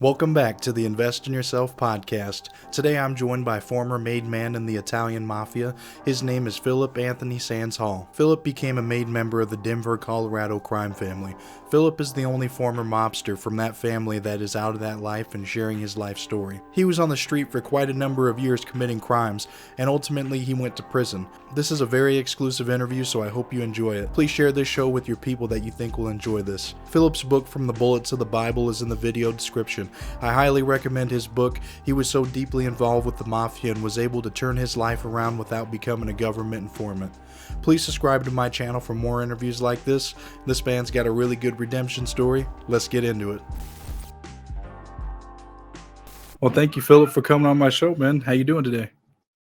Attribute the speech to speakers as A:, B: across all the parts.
A: Welcome back to the Invest in Yourself podcast. Today I'm joined by former made man in the Italian Mafia. His name is Philip Anthony Sainz-Hall. Philip became a made member of the Denver, Colorado crime family. Philip is the only former mobster from that family that is out of that life and sharing his life story. He was on the street for quite a number of years committing crimes, and ultimately he went to prison. This is a very exclusive interview, so I hope you enjoy it. Please share this show with your people that you think will enjoy this. Philip's book, From the Bullet to the Bible, is in the video description. I highly recommend his book. He was so deeply involved with the Mafia and was able to turn his life around without becoming a government informant. Please subscribe to my channel for more interviews like this. This man's got a really good redemption story. Let's get into it. Well, thank you, Philip, for coming on my show, man. How you doing today?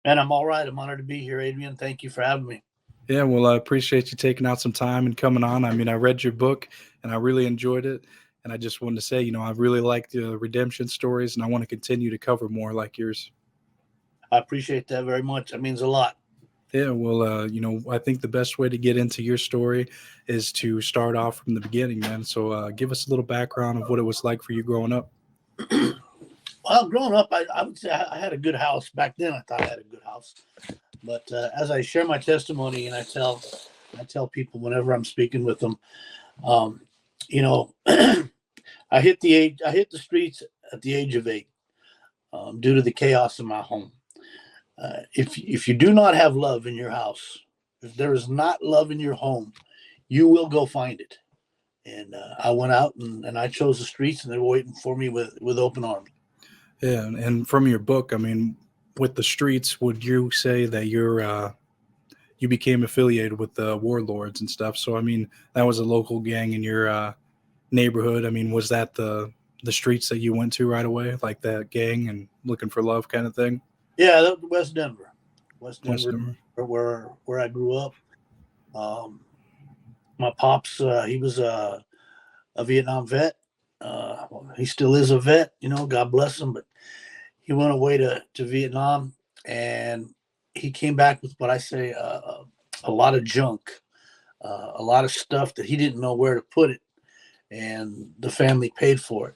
B: Man, I'm all right. I'm honored to be here, Adrian. Thank you for having me.
A: Yeah, well, I appreciate you taking out some time and coming on. I mean, I read your book and I really enjoyed it. And I just wanted to say, I really like the redemption stories and I want to continue to cover more like yours.
B: I appreciate that very much. That means a lot.
A: Yeah, well, I think the best way to get into your story is to start off from the beginning, man. So give us a little background of what it was like for you growing up.
B: Well, growing up, I would say I had a good house. Back then, I thought I had a good house. But as I share my testimony and I tell people whenever I'm speaking with them, I hit the streets at the age of 8 due to the chaos in my home. If you do not have love in your house, if there is not love in your home, you will go find it. And I went out and I chose the streets, and they were waiting for me with open arms.
A: Yeah, and from your book, I mean, with the streets, would you say that you became affiliated with the Warlords and stuff? So, I mean, that was a local gang in your neighborhood. I mean, was that the streets that you went to right away, like that gang and looking for love kind of thing?
B: Yeah, that was West Denver, where I grew up. My pops, he was a Vietnam vet. He still is a vet, God bless him, but he went away to Vietnam, and he came back with what I say a lot of junk, a lot of stuff that he didn't know where to put it, and the family paid for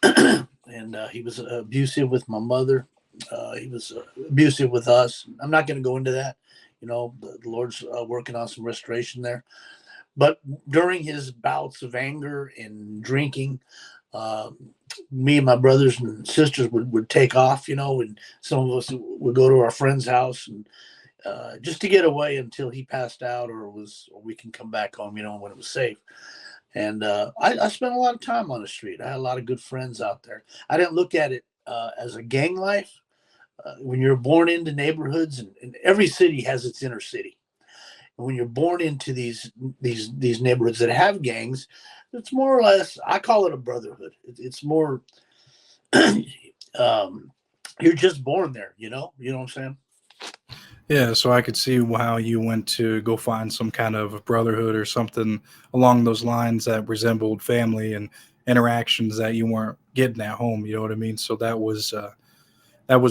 B: it. And he was abusive with my mother. He was abusive with us. I'm not going to go into that. The Lord's working on some restoration there. But during his bouts of anger and drinking, me and my brothers and sisters would take off, and some of us would go to our friend's house and just to get away until he passed out or we can come back home, when it was safe. And I spent a lot of time on the street. I had a lot of good friends out there. I didn't look at it as a gang life. When you're born into neighborhoods, and every city has its inner city. And when you're born into these neighborhoods that have gangs, it's more or less, I call it a brotherhood. It's more, you're just born there, you know what I'm saying?
A: Yeah, so I could see how you went to go find some kind of brotherhood or something along those lines that resembled family and interactions that you weren't getting at home. You know what I mean? So that was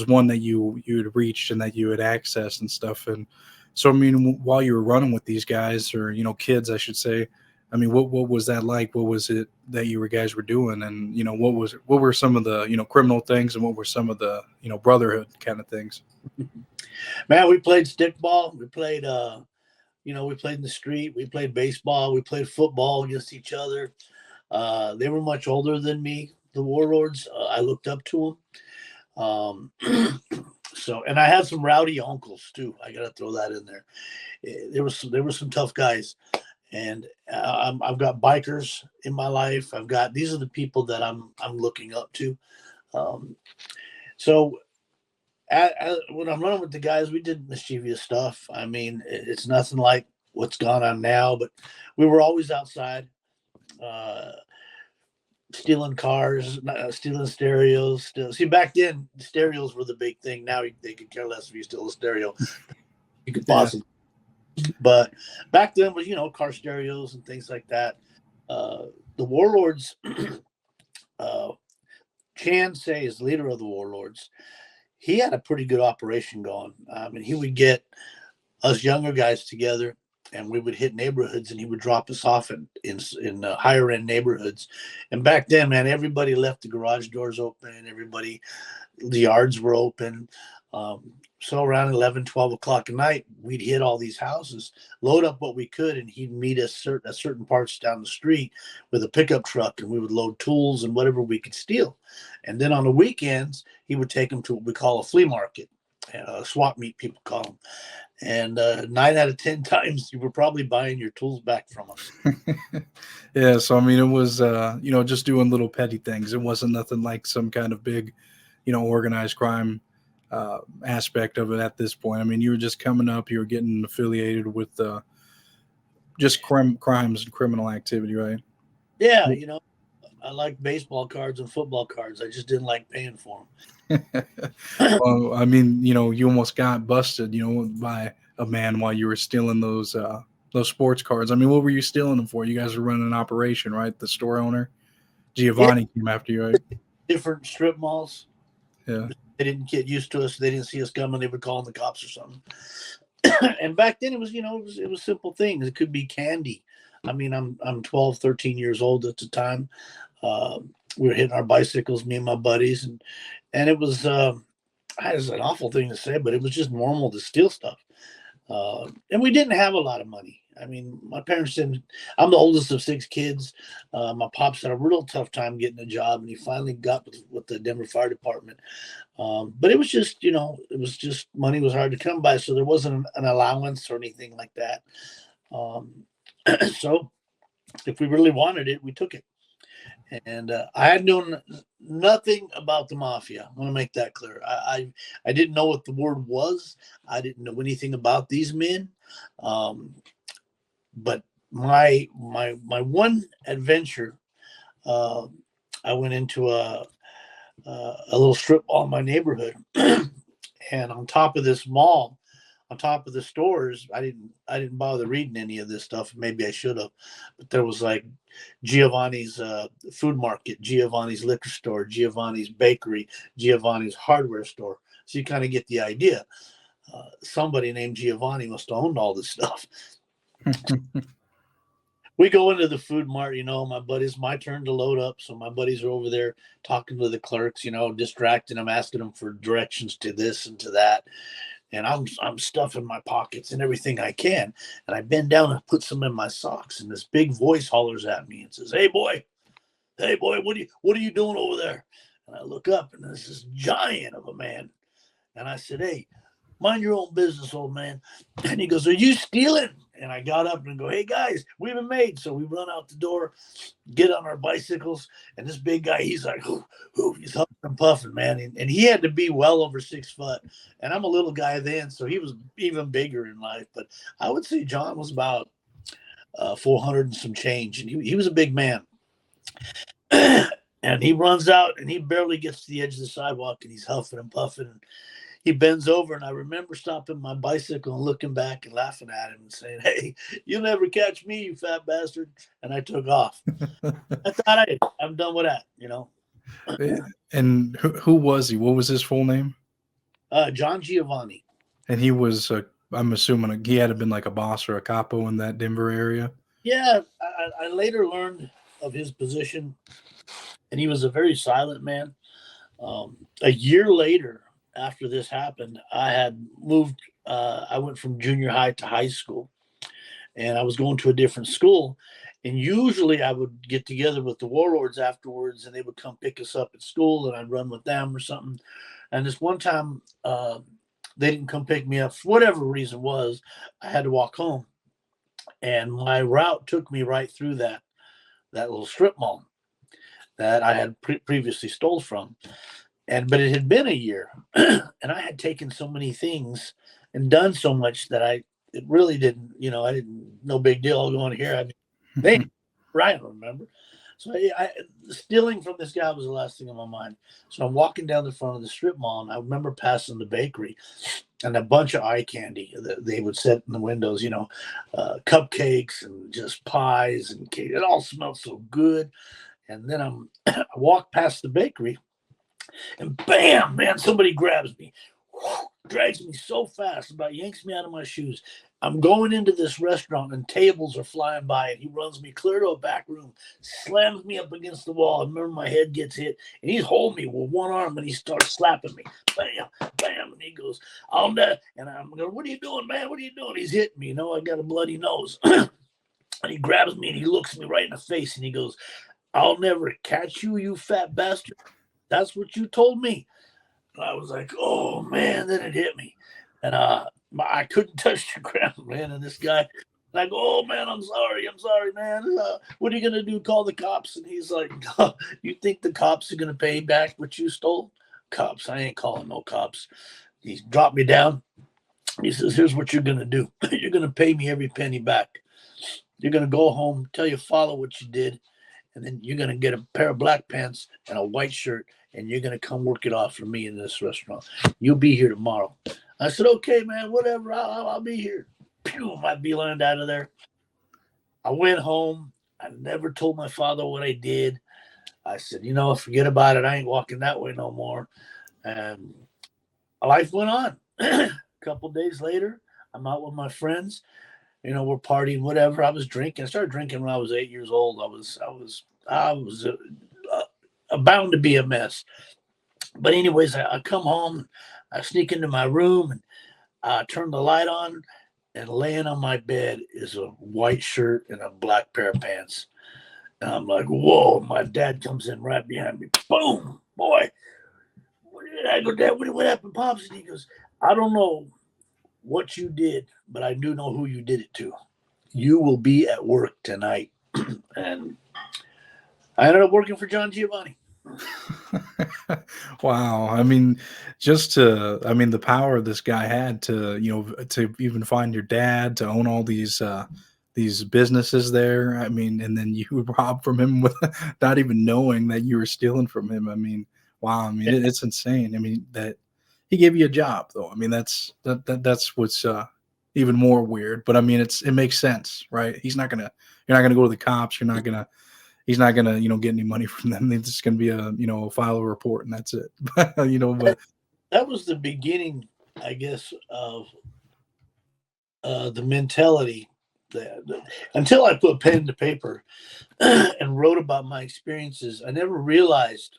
A: one that you had reached and that you had accessed and stuff. And so, I mean, while you were running with these guys, or kids, I should say, I mean, what was that like? What was it that you guys were doing? And what were some of the criminal things, and what were some of the brotherhood kind of things?
B: Man, we played stickball. We played we played in the street. We played baseball. We played football against each other. They were much older than me, the Warlords. I looked up to them. And I had some rowdy uncles too. I got to throw that in there. There were some tough guys, and I've got bikers in my life. These are the people that I'm looking up to. When I'm running with the guys, we did mischievous stuff. I mean, it's nothing like what's gone on now, but we were always outside, stealing cars, stealing stereos. See, back then, stereos were the big thing. Now they could care less if you steal a stereo. You could possibly. Yeah. But back then was, car stereos and things like that. The Warlords, Chan Say is leader of the Warlords. He had a pretty good operation going. I mean, he would get us younger guys together, and we would hit neighborhoods, and he would drop us off in higher end neighborhoods. And back then, man, everybody left the garage doors open. The yards were open. So around 11, 12 o'clock at night, we'd hit all these houses, load up what we could, and he'd meet us at certain parts down the street with a pickup truck, and we would load tools and whatever we could steal. And then on the weekends, he would take them to what we call a flea market, swap meet, people call them. And 9 out of 10 times, you were probably buying your tools back from us.
A: Yeah, so I mean, it was just doing little petty things. It wasn't nothing like some kind of big, organized crime aspect of it at this point. I mean, you were just coming up, you were getting affiliated with just crimes and criminal activity, right?
B: Yeah, I like baseball cards and football cards. I just didn't like paying for them.
A: Well, I mean, you almost got busted, by a man while you were stealing those sports cards. I mean, what were you stealing them for? You guys were running an operation, right? The store owner, Giovanni, came after you, right?
B: Different strip malls.
A: Yeah.
B: They didn't get used to us. They didn't see us coming. They would call in the cops or something. And back then it was, it was simple things. It could be candy. I mean, I'm 12, 13 years old at the time. We were hitting our bicycles, me and my buddies, and it was it's an awful thing to say, but it was just normal to steal stuff. And we didn't have a lot of money. I mean, my parents didn't. I'm the oldest of 6 kids. My pops had a real tough time getting a job, and he finally got with the Denver Fire Department. But it was just, money was hard to come by, so there wasn't an allowance or anything like that. So if we really wanted it, we took it. And I had known nothing about the Mafia. I want to make that clear. I didn't know what the word was. I didn't know anything about these men. But my one adventure, I went into a little strip mall in my neighborhood, and on top of this mall, on top of the stores, I didn't bother reading any of this stuff. Maybe I should have, but there was like Giovanni's food market, Giovanni's liquor store, Giovanni's bakery, Giovanni's hardware store. So you kind of get the idea. Somebody named Giovanni must have owned all this stuff. We go into the food mart, my buddies, my turn to load up. So my buddies are over there talking to the clerks, distracting them, asking them for directions to this and to that. And I'm stuffing my pockets and everything I can. And I bend down and put some in my socks. And this big voice hollers at me and says, hey boy, what are you doing over there? And I look up, and there's this giant of a man. And I said, hey, mind your own business, old man. And he goes, are you stealing? And I got up and go, hey guys, we've been made. So we run out the door, get on our bicycles, and this big guy, he's like, he's huffing and puffing, man. And he had to be well over 6 foot. And I'm a little guy then, so he was even bigger in life. But I would say John was about 400 and some change. And he was a big man. And he runs out, and he barely gets to the edge of the sidewalk, and he's huffing and puffing. He bends over, and I remember stopping my bicycle and looking back and laughing at him and saying, hey, you'll never catch me, you fat bastard. And I took off. I thought I'm done with that,
A: And who was he? What was his full name?
B: John Giovanni.
A: And he was, I'm assuming, he had to have been like a boss or a capo in that Denver area.
B: Yeah, I later learned of his position, and he was a very silent man. A year later, after this happened, I had moved. I went from junior high to high school, and I was going to a different school. And usually I would get together with the Warlords afterwards, and they would come pick us up at school, and I'd run with them or something. And this one time, they didn't come pick me up for whatever reason was. I had to walk home, and my route took me right through that little strip mall that I had previously stole from. But it had been a year, and I had taken so many things and done so much that it really didn't, no big deal. I'll go on here. I mean, right, I remember. So stealing from this guy was the last thing on my mind. So I'm walking down the front of the strip mall, and I remember passing the bakery and a bunch of eye candy that they would set in the windows, cupcakes and just pies and cake. It all smelled so good. And then I walked past the bakery, and bam, man, somebody grabs me. drags me so fast, about yanks me out of my shoes. I'm going into this restaurant and tables are flying by, and he runs me clear to a back room, slams me up against the wall. I remember my head gets hit, and he's holding me with one arm, and he starts slapping me. Bam, bam, and he goes, "I'll never." And I'm going, "What are you doing, man? What are you doing?" He's hitting me. I got a bloody nose. And he grabs me and he looks me right in the face and he goes, "I'll never catch you, you fat bastard. That's what you told me." And I was like, "Oh man," then it hit me. And I couldn't touch the ground, man. And this guy, and I go, "Oh man, I'm sorry, man. What are you gonna do? Call the cops?" And he's like, "No, you think the cops are gonna pay back what you stole? Cops, I ain't calling no cops." He dropped me down. He says, "Here's what you're gonna do. You're gonna pay me every penny back. You're gonna go home, tell your father what you did, and then you're gonna get a pair of black pants and a white shirt, and you're gonna come work it off for me in this restaurant. You'll be here tomorrow." I said, "Okay, man, whatever. I'll be here." Pew, my beeline out of there. I went home. I never told my father what I did. I said, "Forget about it. I ain't walking that way no more." And life went on. A couple days later, I'm out with my friends. We're partying, whatever. I was drinking. I started drinking when I was 8 years old. I was bound to be a mess. But anyways, I come home. I sneak into my room and I turn the light on, and laying on my bed is a white shirt and a black pair of pants. And I'm like, "Whoa!" My dad comes in right behind me. Boom, boy. I go, "Dad, what happened, Pops?" And he goes, "I don't know what you did, but I do know who you did it to. You will be at work tonight." And I ended up working for John Giovanni.
A: Wow. I mean, the power this guy had to, to even find your dad, to own all these businesses there. I mean, and then you would rob from him with not even knowing that you were stealing from him. I mean, wow. I mean, it's insane. I mean, that he gave you a job though. I mean, that's what's even more weird, but I mean, it makes sense, right? You're not gonna go to the cops. He's not gonna, get any money from them. It's just gonna be file a report and that's it. But
B: That was the beginning, I guess, of the mentality until I put pen to paper and wrote about my experiences. I never realized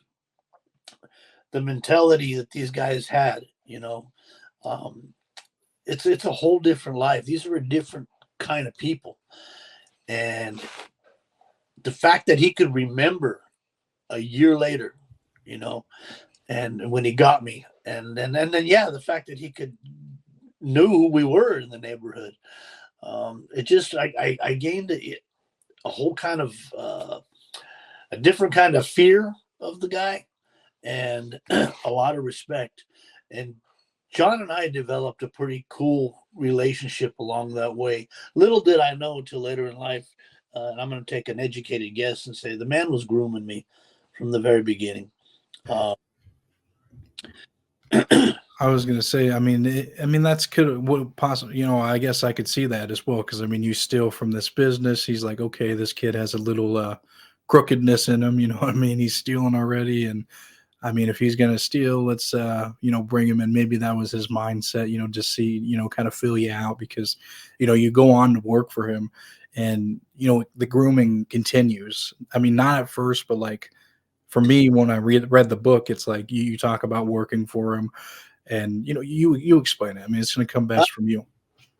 B: the mentality that these guys had. Um, it's a whole different life. These are a different kind of people, and the fact that he could remember a year later, and when he got me, and then yeah, the fact that he could knew who we were in the neighborhood. It just I gained a whole kind of a different kind of fear of the guy, and a lot of respect. And John and I developed a pretty cool relationship along that way. Little did I know until later in life, and I'm going to take an educated guess and say the man was grooming me from the very beginning.
A: I was gonna say, that's could what possible. I guess I could see that as well because I mean, you steal from this business. He's like, okay, this kid has a little crookedness in him. You know what I mean? He's stealing already, and I mean, if he's gonna steal, let's bring him in. Maybe that was his mindset. Just see, kind of fill you out because you go on to work for him, and the grooming continues. I mean, not at first, but like for me, when I read the book, it's like you talk about working for him, and you explain it. I mean, it's going to come best from you.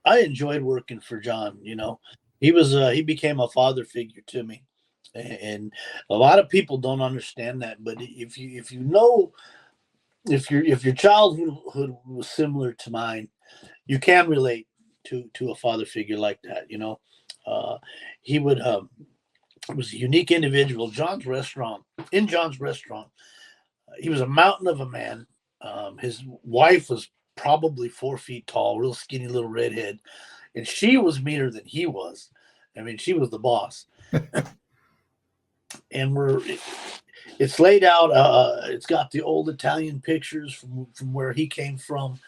B: I enjoyed working for John. He became a father figure to me, and a lot of people don't understand that. But if your childhood was similar to mine, you can relate to a father figure like that. He would was a unique individual. John's restaurant, he was a mountain of a man. His wife was probably 4 feet tall, real skinny little redhead, and she was meaner than he was. I mean, she was the boss. And it's laid out. It's got the old Italian pictures from where he came from.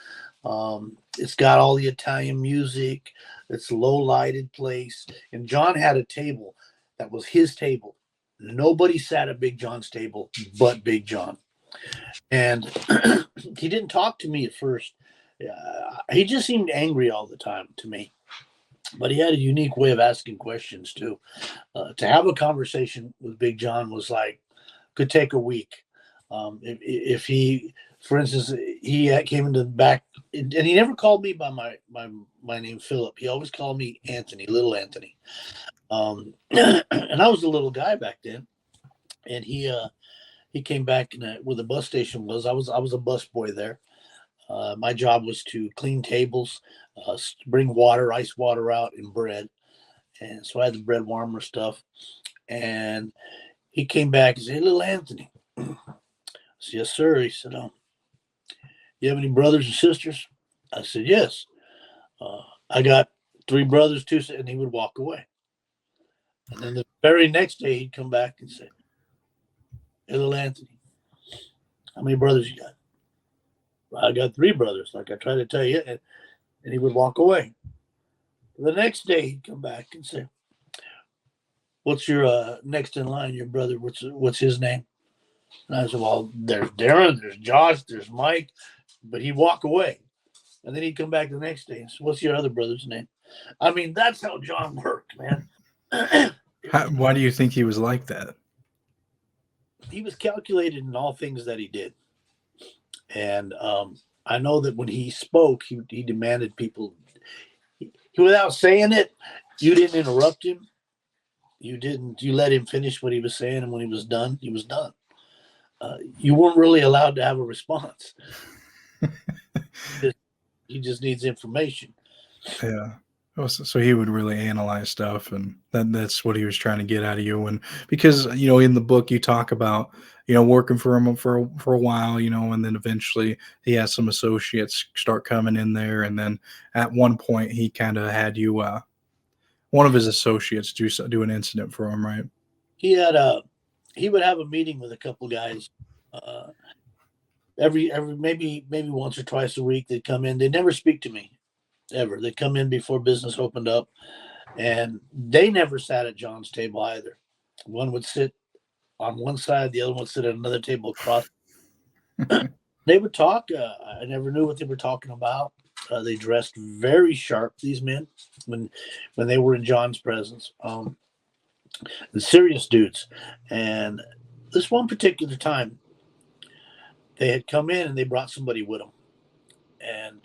B: It's got all the Italian music. It's a low lighted place. And John had a table that was his table. Nobody sat at Big John's table but Big John. And he didn't talk to me at first. he just seemed angry all the time to me. But he had a unique way of asking questions too. To have a conversation with Big John was like could take a week. If he, for instance, he came into the back, and he never called me by my name Philip. He always called me Anthony, little Anthony. And I was a little guy back then, and he came back where the bus station was. I was a bus boy there. My job was to clean tables, bring water, ice water out, and bread. And so I had the bread warmer stuff. And he came back and said, "Hey, little Anthony." I said, "Yes, sir." He said, "You have any brothers and sisters?" I said, "Yes." "I got 3 brothers, 2 sisters," and he would walk away. And then the very next day, he'd come back and say, "Hey, little Anthony, how many brothers you got?" "I got 3 brothers, like I tried to tell you." And he would walk away. The next day, he'd come back and say, "What's your next in line, your brother? What's his name?" And I said, "Well, there's Darren, there's Josh, there's Mike." But he'd walk away. And then he'd come back the next day and say, "What's your other brother's name?" I mean, that's how John worked, man.
A: Why do you think he was like that?
B: He was calculated in all things that he did. And I know that when he spoke, he demanded people, without saying it, you didn't interrupt him. You let him finish what he was saying. And when he was done, he was done. You weren't really allowed to have a response. He just needs information.
A: Yeah. So he would really analyze stuff, and that's what he was trying to get out of you. And because in the book you talk about working for him for a while, and then eventually he has some associates start coming in there, and then at one point he kind of had you one of his associates do an incident for him, right?
B: He would have a meeting with a couple guys. Every maybe once or twice a week they'd come in. They'd never speak to me ever. They'd come in before business opened up, and they never sat at John's table either. One would sit on one side, the other one would sit at another table across. They would talk. I never knew what they were talking about. They dressed very sharp, these men, when they were in John's presence. The serious dudes. And this one particular time, they had come in and they brought somebody with them. And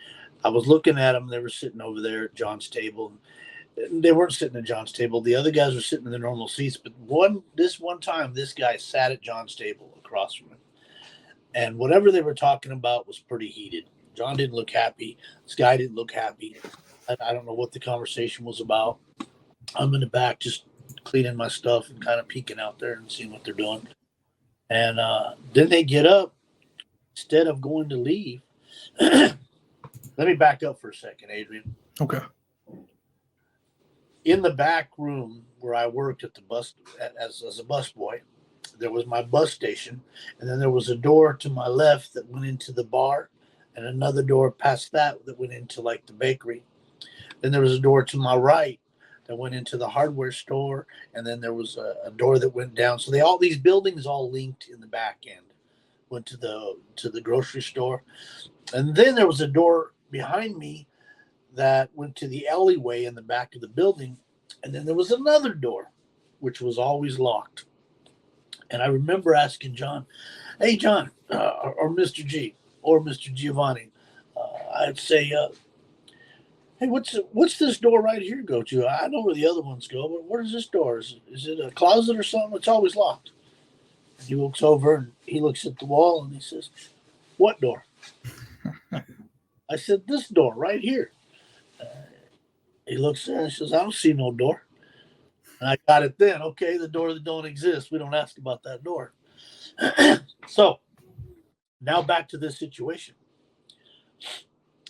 B: I was looking at them. They were sitting over there at John's table. They weren't sitting at John's table. The other guys were sitting in their normal seats. But this one time, this guy sat at John's table across from him. And whatever they were talking about was pretty heated. John didn't look happy. This guy didn't look happy. I don't know what the conversation was about. I'm in the back just cleaning my stuff and kind of peeking out there and seeing what they're doing. And then they get up. Instead of going to leave, let me back up for a second, Adrian.
A: Okay.
B: In the back room where I worked at the bus as a busboy, there was my bus station, and then there was a door to my left that went into the bar, and another door past that went into like the bakery. Then there was a door to my right that went into the hardware store, and then there was a door that went down. So these buildings all linked in the back end. Went to the grocery store, and then there was a door behind me that went to the alleyway in the back of the building, and then there was another door which was always locked. And I remember asking John, "Hey, John, or Mr. G, or Mr. Giovanni," I'd say, "Hey, what's this door right here go to? I know where the other ones go, but where does this door? Is it a closet or something? It's always locked." He looks over and he looks at the wall and he says, "What door?" I said, "This door right here." He looks there and says, "I don't see no door." And I got it then. Okay, the door that don't exist. We don't ask about that door. So now back to this situation.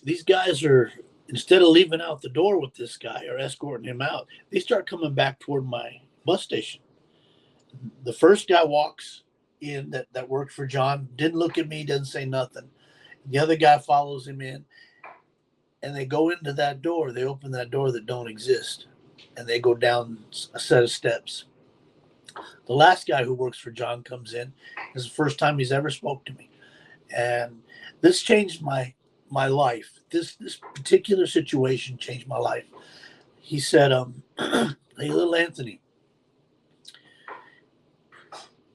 B: These guys are, instead of leaving out the door with this guy or escorting him out, they start coming back toward my bus station. The first guy walks in that worked for John, didn't look at me, doesn't say nothing. The other guy follows him in, and they go into that door. They open that door that don't exist, and they go down a set of steps. The last guy who works for John comes in. It's the first time he's ever spoke to me, and this changed my my life. This particular situation changed my life. He said, "Hey, little Anthony,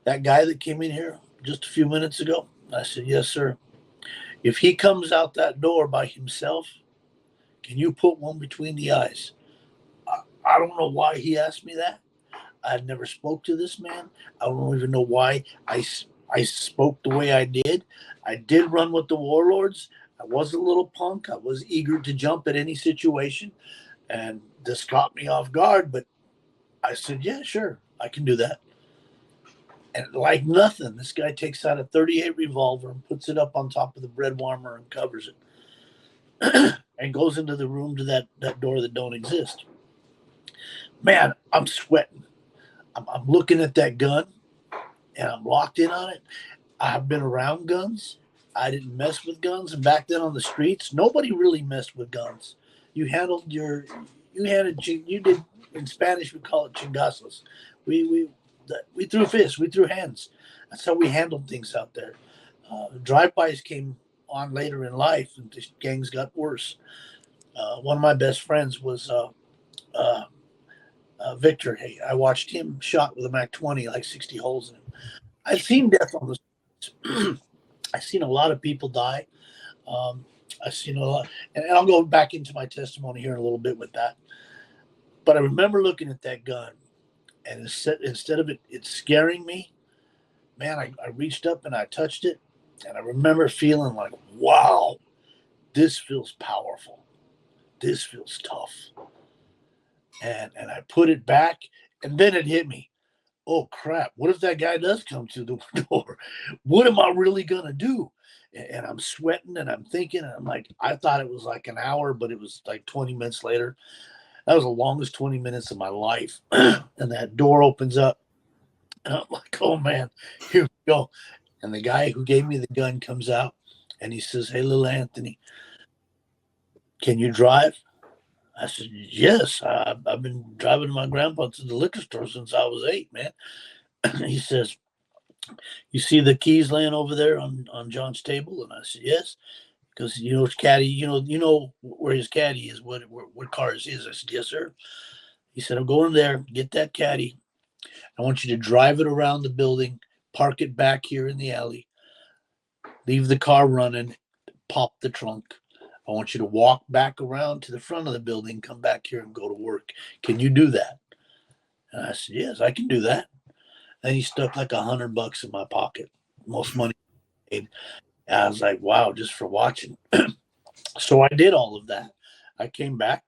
B: that guy that came in here just a few minutes ago." I said, "Yes, sir. If he comes out that door by himself, can you put one between the eyes?" I don't know why he asked me that. I had never spoke to this man. I don't even know why I spoke the way I did. I did run with the Warlords. I was a little punk. I was eager to jump at any situation. And this caught me off guard. But I said, yeah, sure, I can do that. And like nothing, this guy takes out a 38 revolver and puts it up on top of the bread warmer and covers it and goes into the room to that door that don't exist. Man, I'm sweating. I'm looking at that gun and I'm locked in on it. I've been around guns. I didn't mess with guns. And back then on the streets, nobody really messed with guns. You did, in Spanish, we call it chingazos. We threw fists, we threw hands. That's how we handled things out there. Drive-bys came on later in life and the gangs got worse. One of my best friends was Victor. Hey, I watched him shot with a Mac 20, like 60 holes in him. I've seen death on the streets. I've seen a lot of people die. I've seen a lot, and I'll go back into my testimony here in a little bit with that. But I remember looking at that gun, and instead of it scaring me, man, I reached up and I touched it, and I remember feeling like, wow, this feels powerful. This feels tough. And I put it back, and then it hit me. Oh crap, what if that guy does come to the door? What am I really gonna do? And I'm sweating and I'm thinking, and I'm like, I thought it was like an hour, but it was like 20 minutes later. That was the longest 20 minutes of my life. And that door opens up, and I'm like, oh man, here we go. And the guy who gave me the gun comes out and he says, hey, little Anthony, can you drive? I said, yes, I've been driving my grandpa to the liquor store since I was 8, man. He says, you see the keys laying over there on John's table? And I said, yes. Because his caddy, you know where his caddy is, what car is his. I said, yes, sir. He said, I'm going there, get that caddy. I want you to drive it around the building, park it back here in the alley, leave the car running, pop the trunk. I want you to walk back around to the front of the building, come back here and go to work. Can you do that? And I said, yes, I can do that. And he stuck like $100 in my pocket, most money I made. And I was like, wow, just for watching. So I did all of that. I came back.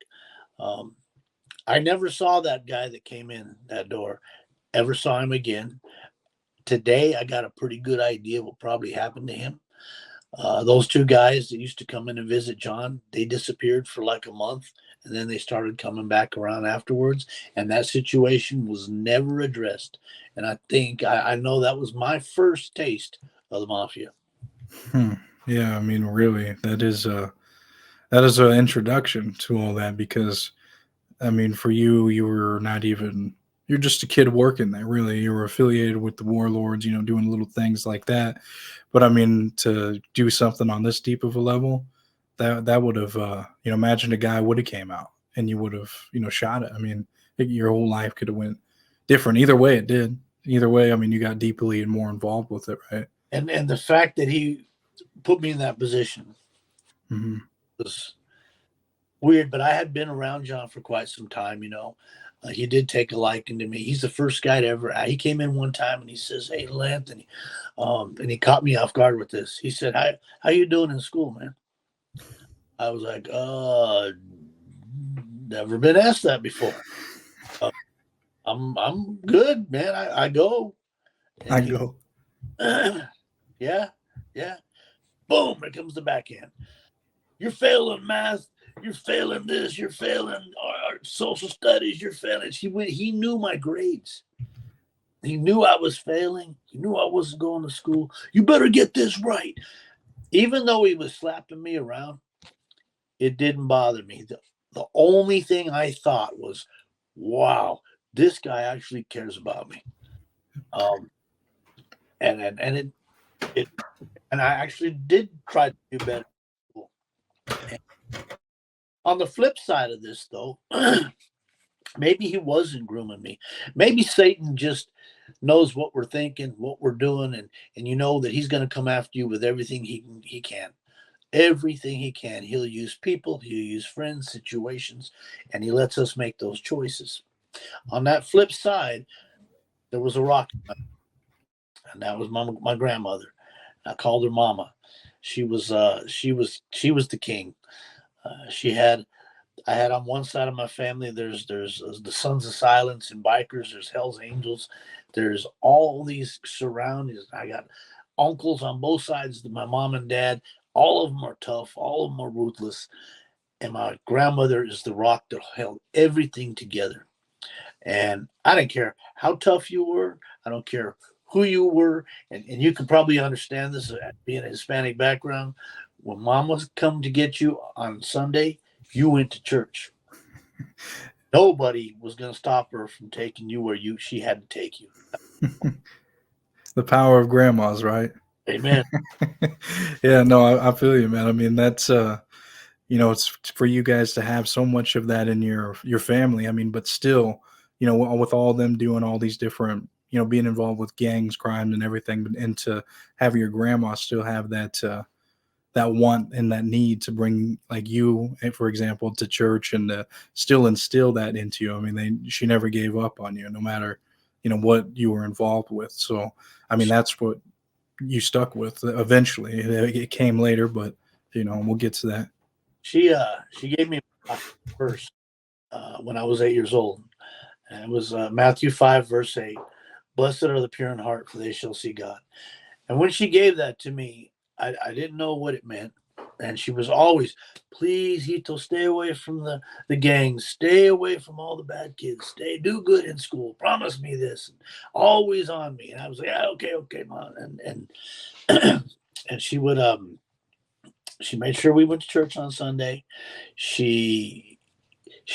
B: I never saw that guy that came in that door, ever saw him again. Today, I got a pretty good idea what probably happened to him. Those two guys that used to come in and visit John, they disappeared for like a month, and then they started coming back around afterwards, and that situation was never addressed. And I think I know that was my first taste of the Mafia.
A: Yeah, I mean, really, that is an introduction to all that because, I mean, for you, you're just a kid working there. Really, you were affiliated with the Warlords, doing little things like that. But I mean, to do something on this deep of a level, that would have, imagine a guy would have came out and you would have, shot it. I mean, your whole life could have went different. Either way, it did. Either way, I mean, you got deeply and more involved with it, right?
B: And the fact that he put me in that position
A: Mm-hmm.
B: was weird, but I had been around John for quite some time, he did take a liking to me. He's the first guy to ever, he came in one time and he says, hey, Anthony, and he caught me off guard with this. He said, how you doing in school, man? I was like, never been asked that before. I'm good, man. I go. And
A: I go.
B: Yeah. Boom, there comes the backhand. You're failing math. You're failing this. You're failing art, social studies. You're failing. He knew my grades. He knew I was failing. He knew I wasn't going to school. You better get this right. Even though he was slapping me around, it didn't bother me. The only thing I thought was, wow, this guy actually cares about me. And I actually did try to do better. On the flip side of this, though, maybe he wasn't grooming me. Maybe Satan just knows what we're thinking, what we're doing, and you know that he's going to come after you with everything he can. Everything he can. He'll use people, he'll use friends, situations, and he lets us make those choices. On that flip side, there was a rock, and that was my grandmother. I called her Mama. She was the king. She had I had on one side of my family, there's the Sons of Silence and bikers. There's Hell's Angels. There's all these surroundings. I got uncles on both sides of my mom and dad. All of them are tough. All of them are ruthless. And my grandmother is the rock that held everything together. And I didn't care how tough you were. I don't care who you were. And you can probably understand this being a Hispanic background. When mama come to get you on Sunday, you went to church. Nobody was going to stop her from taking you where she had to take you.
A: The power of grandmas, right?
B: Amen.
A: Yeah, no, I feel you, man. I mean, that's it's for you guys to have so much of that in your family. I mean, but still, with all them doing all these different, being involved with gangs, crime, and everything, and to have your grandma still have that want and that need to bring, like, you, for example, to church, and to still instill that into you. I mean, she never gave up on you, no matter what you were involved with. So I mean, that's what you stuck with eventually. It came later, but we'll get to that.
B: She gave me my verse when I was 8 years old, and it was Matthew 5 verse 8. Blessed are the pure in heart, for they shall see God. And when she gave that to me, I didn't know what it meant. And she was always, please, Hito, stay away from the gangs. Stay away from all the bad kids. Do good in school. Promise me this. And always on me. And I was like, yeah, okay, Mom. And and she made sure we went to church on Sunday. She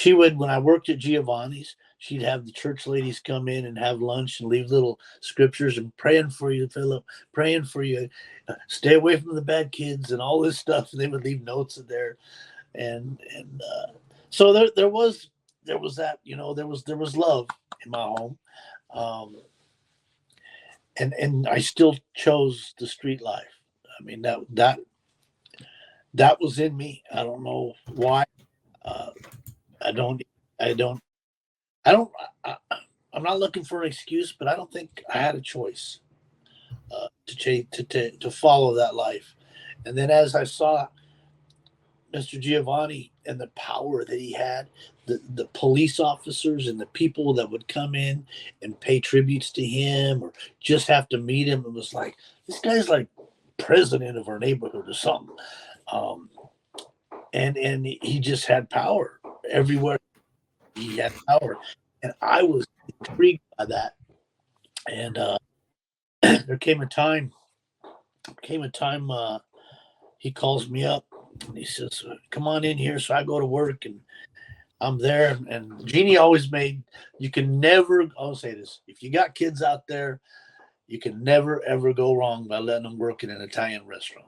B: would, when I worked at Giovanni's, she'd have the church ladies come in and have lunch and leave little scriptures and praying for you, Philip, praying for you. Stay away from the bad kids and all this stuff. And they would leave notes in there. And so there was that, there was love in my home. And I still chose the street life. I mean, that was in me. I don't know why. Uh, I don't, I don't, I don't, I, I'm not looking for an excuse, but I don't think I had a choice to follow that life. And then as I saw Mr. Giovanni and the power that he had, the police officers and the people that would come in and pay tributes to him or just have to meet him, it was like, this guy's like president of our neighborhood or something. Um, and he just had power everywhere. He had power, and I was intrigued by that. And there came a time. He calls me up and he says, "Come on in here." So I go to work and I'm there. And Jeannie always made. You can never. I'll say this: if you got kids out there, you can never ever go wrong by letting them work in an Italian restaurant.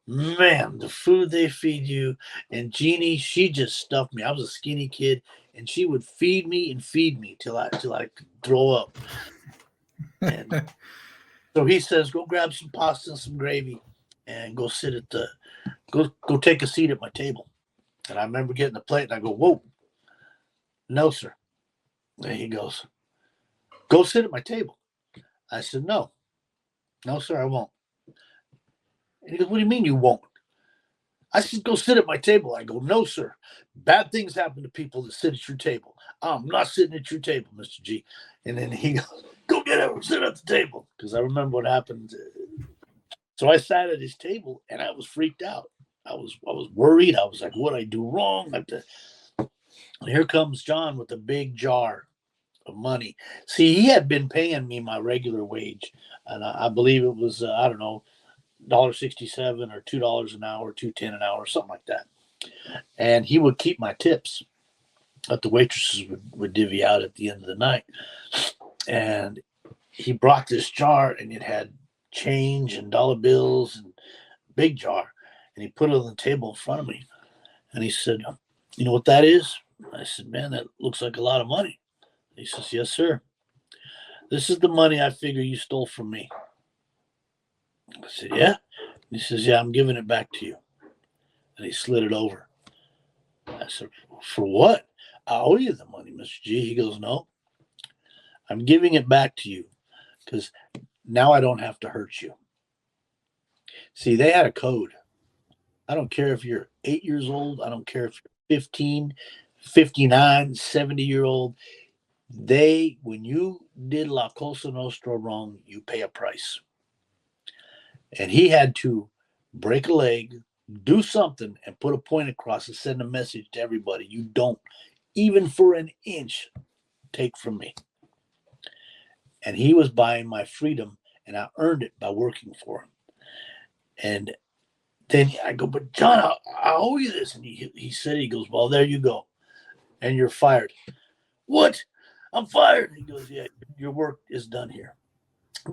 B: Man, the food they feed you. And Jeannie, she just stuffed me. I was a skinny kid, and she would feed me till I could throw up. And so he says, "Go grab some pasta and some gravy, and go sit at the go take a seat at my table." And I remember getting the plate, and I go, "Whoa, no, sir." And he goes, "Go sit at my table." I said, "No, no, sir, I won't." And he goes, "What do you mean you won't?" I said, "Go sit at my table." I go, "No, sir. Bad things happen to people that sit at your table. I'm not sitting at your table, Mr. G." And then he goes, "Go get over, sit at the table." Because I remember what happened. So I sat at his table and I was freaked out. I was worried. I was like, what I do wrong? And here comes John with a big jar of money. See, he had been paying me my regular wage. And I believe it was, I don't know, $1.67 or $2 an hour, $2.10 an hour, something like that. And he would keep my tips that the waitresses would divvy out at the end of the night. And he brought this jar and it had change and dollar bills and big jar. And he put it on the table in front of me. And he said, you know what that is? I said, man, that looks like a lot of money. He says, yes, sir. This is the money I figure you stole from me. I said, yeah. He says, yeah, I'm giving it back to you. And he slid it over. I said, for what? I owe you the money, Mr. G. He goes, no, I'm giving it back to you because now I don't have to hurt you. See, they had a code. I don't care if you're 8 years old. I don't care if you're 15, 59, 70-year-old. When you did La Cosa Nostra wrong, you pay a price. And he had to break a leg, do something, and put a point across and send a message to everybody. You don't, even for an inch, take from me. And he was buying my freedom, and I earned it by working for him. And then I go, but John, I owe you this. And he said, he goes, well, there you go. And you're fired. What? I'm fired. He goes, yeah, your work is done here.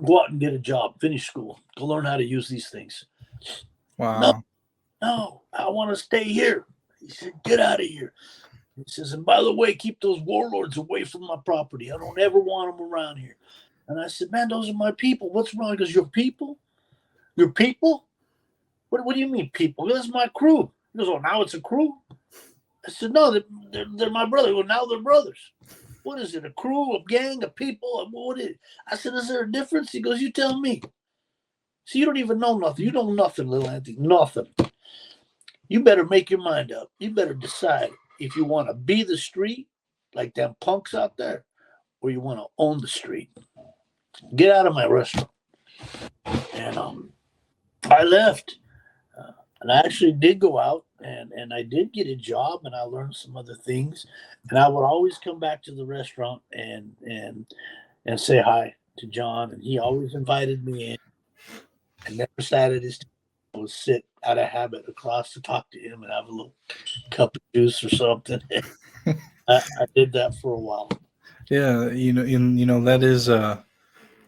B: Go out and get a job, finish school, go learn how to use these things.
A: Wow.
B: No, I want to stay here. He said, get out of here. He says, and by the way, keep those warlords away from my property. I don't ever want them around here. And I said, man, those are my people. What's wrong? He goes, your people? Your people? What do you mean people? That's my crew. He goes, oh, now it's a crew? I said, no, they're my brother. Well, now they're brothers. What is it, a crew, a gang, a people? What is it? I said, is there a difference? He goes, you tell me. See, you don't even know nothing. You know nothing, little Anthony, nothing. You better make your mind up. You better decide if you want to be the street, like them punks out there, or you want to own the street. Get out of my restaurant. And I left. And I actually did go out and I did get a job and I learned some other things. And I would always come back to the restaurant and say hi to John. And he always invited me in. I never sat at his table. I would sit out of habit across to talk to him and have a little cup of juice or something. I did that for a while.
A: Yeah, that is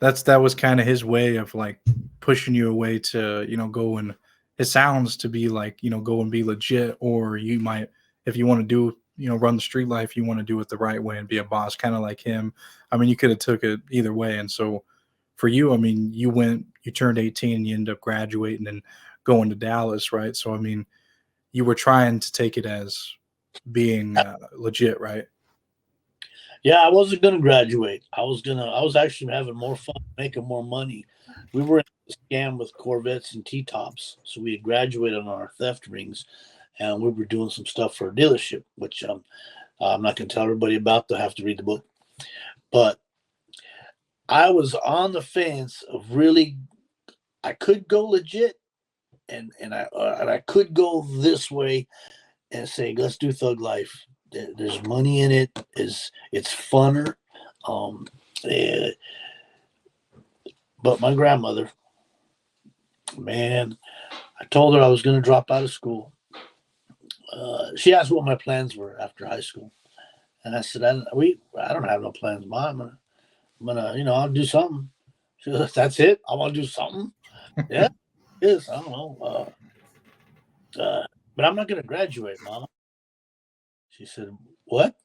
A: that was kind of his way of like pushing you away to go and it sounds to be like go and be legit, or you might, if you want to do run the street life, you want to do it the right way and be a boss, kind of like him. I mean, you could have took it either way. And so for you, I mean, you turned 18 and you ended up graduating and going to Dallas, right? So I mean, you were trying to take it as being legit, right?
B: Yeah, I wasn't going to graduate. I was actually having more fun, making more money. We were in a scam with Corvettes and T-tops. So we had graduated on our theft rings and we were doing some stuff for a dealership, which I'm not going to tell everybody about. They'll have to read the book. But I was on the fence of really, I could go legit and I could go this way and say, let's do thug life. There's money in it. It's funner. But my grandmother, man, I told her I was going to drop out of school. She asked what my plans were after high school. And I said, I don't have no plans, Mom. I'm gonna, I'll do something. She goes, that's it? I want to do something? Yeah, it is. I don't know. But I'm not going to graduate, Mama. She said, what?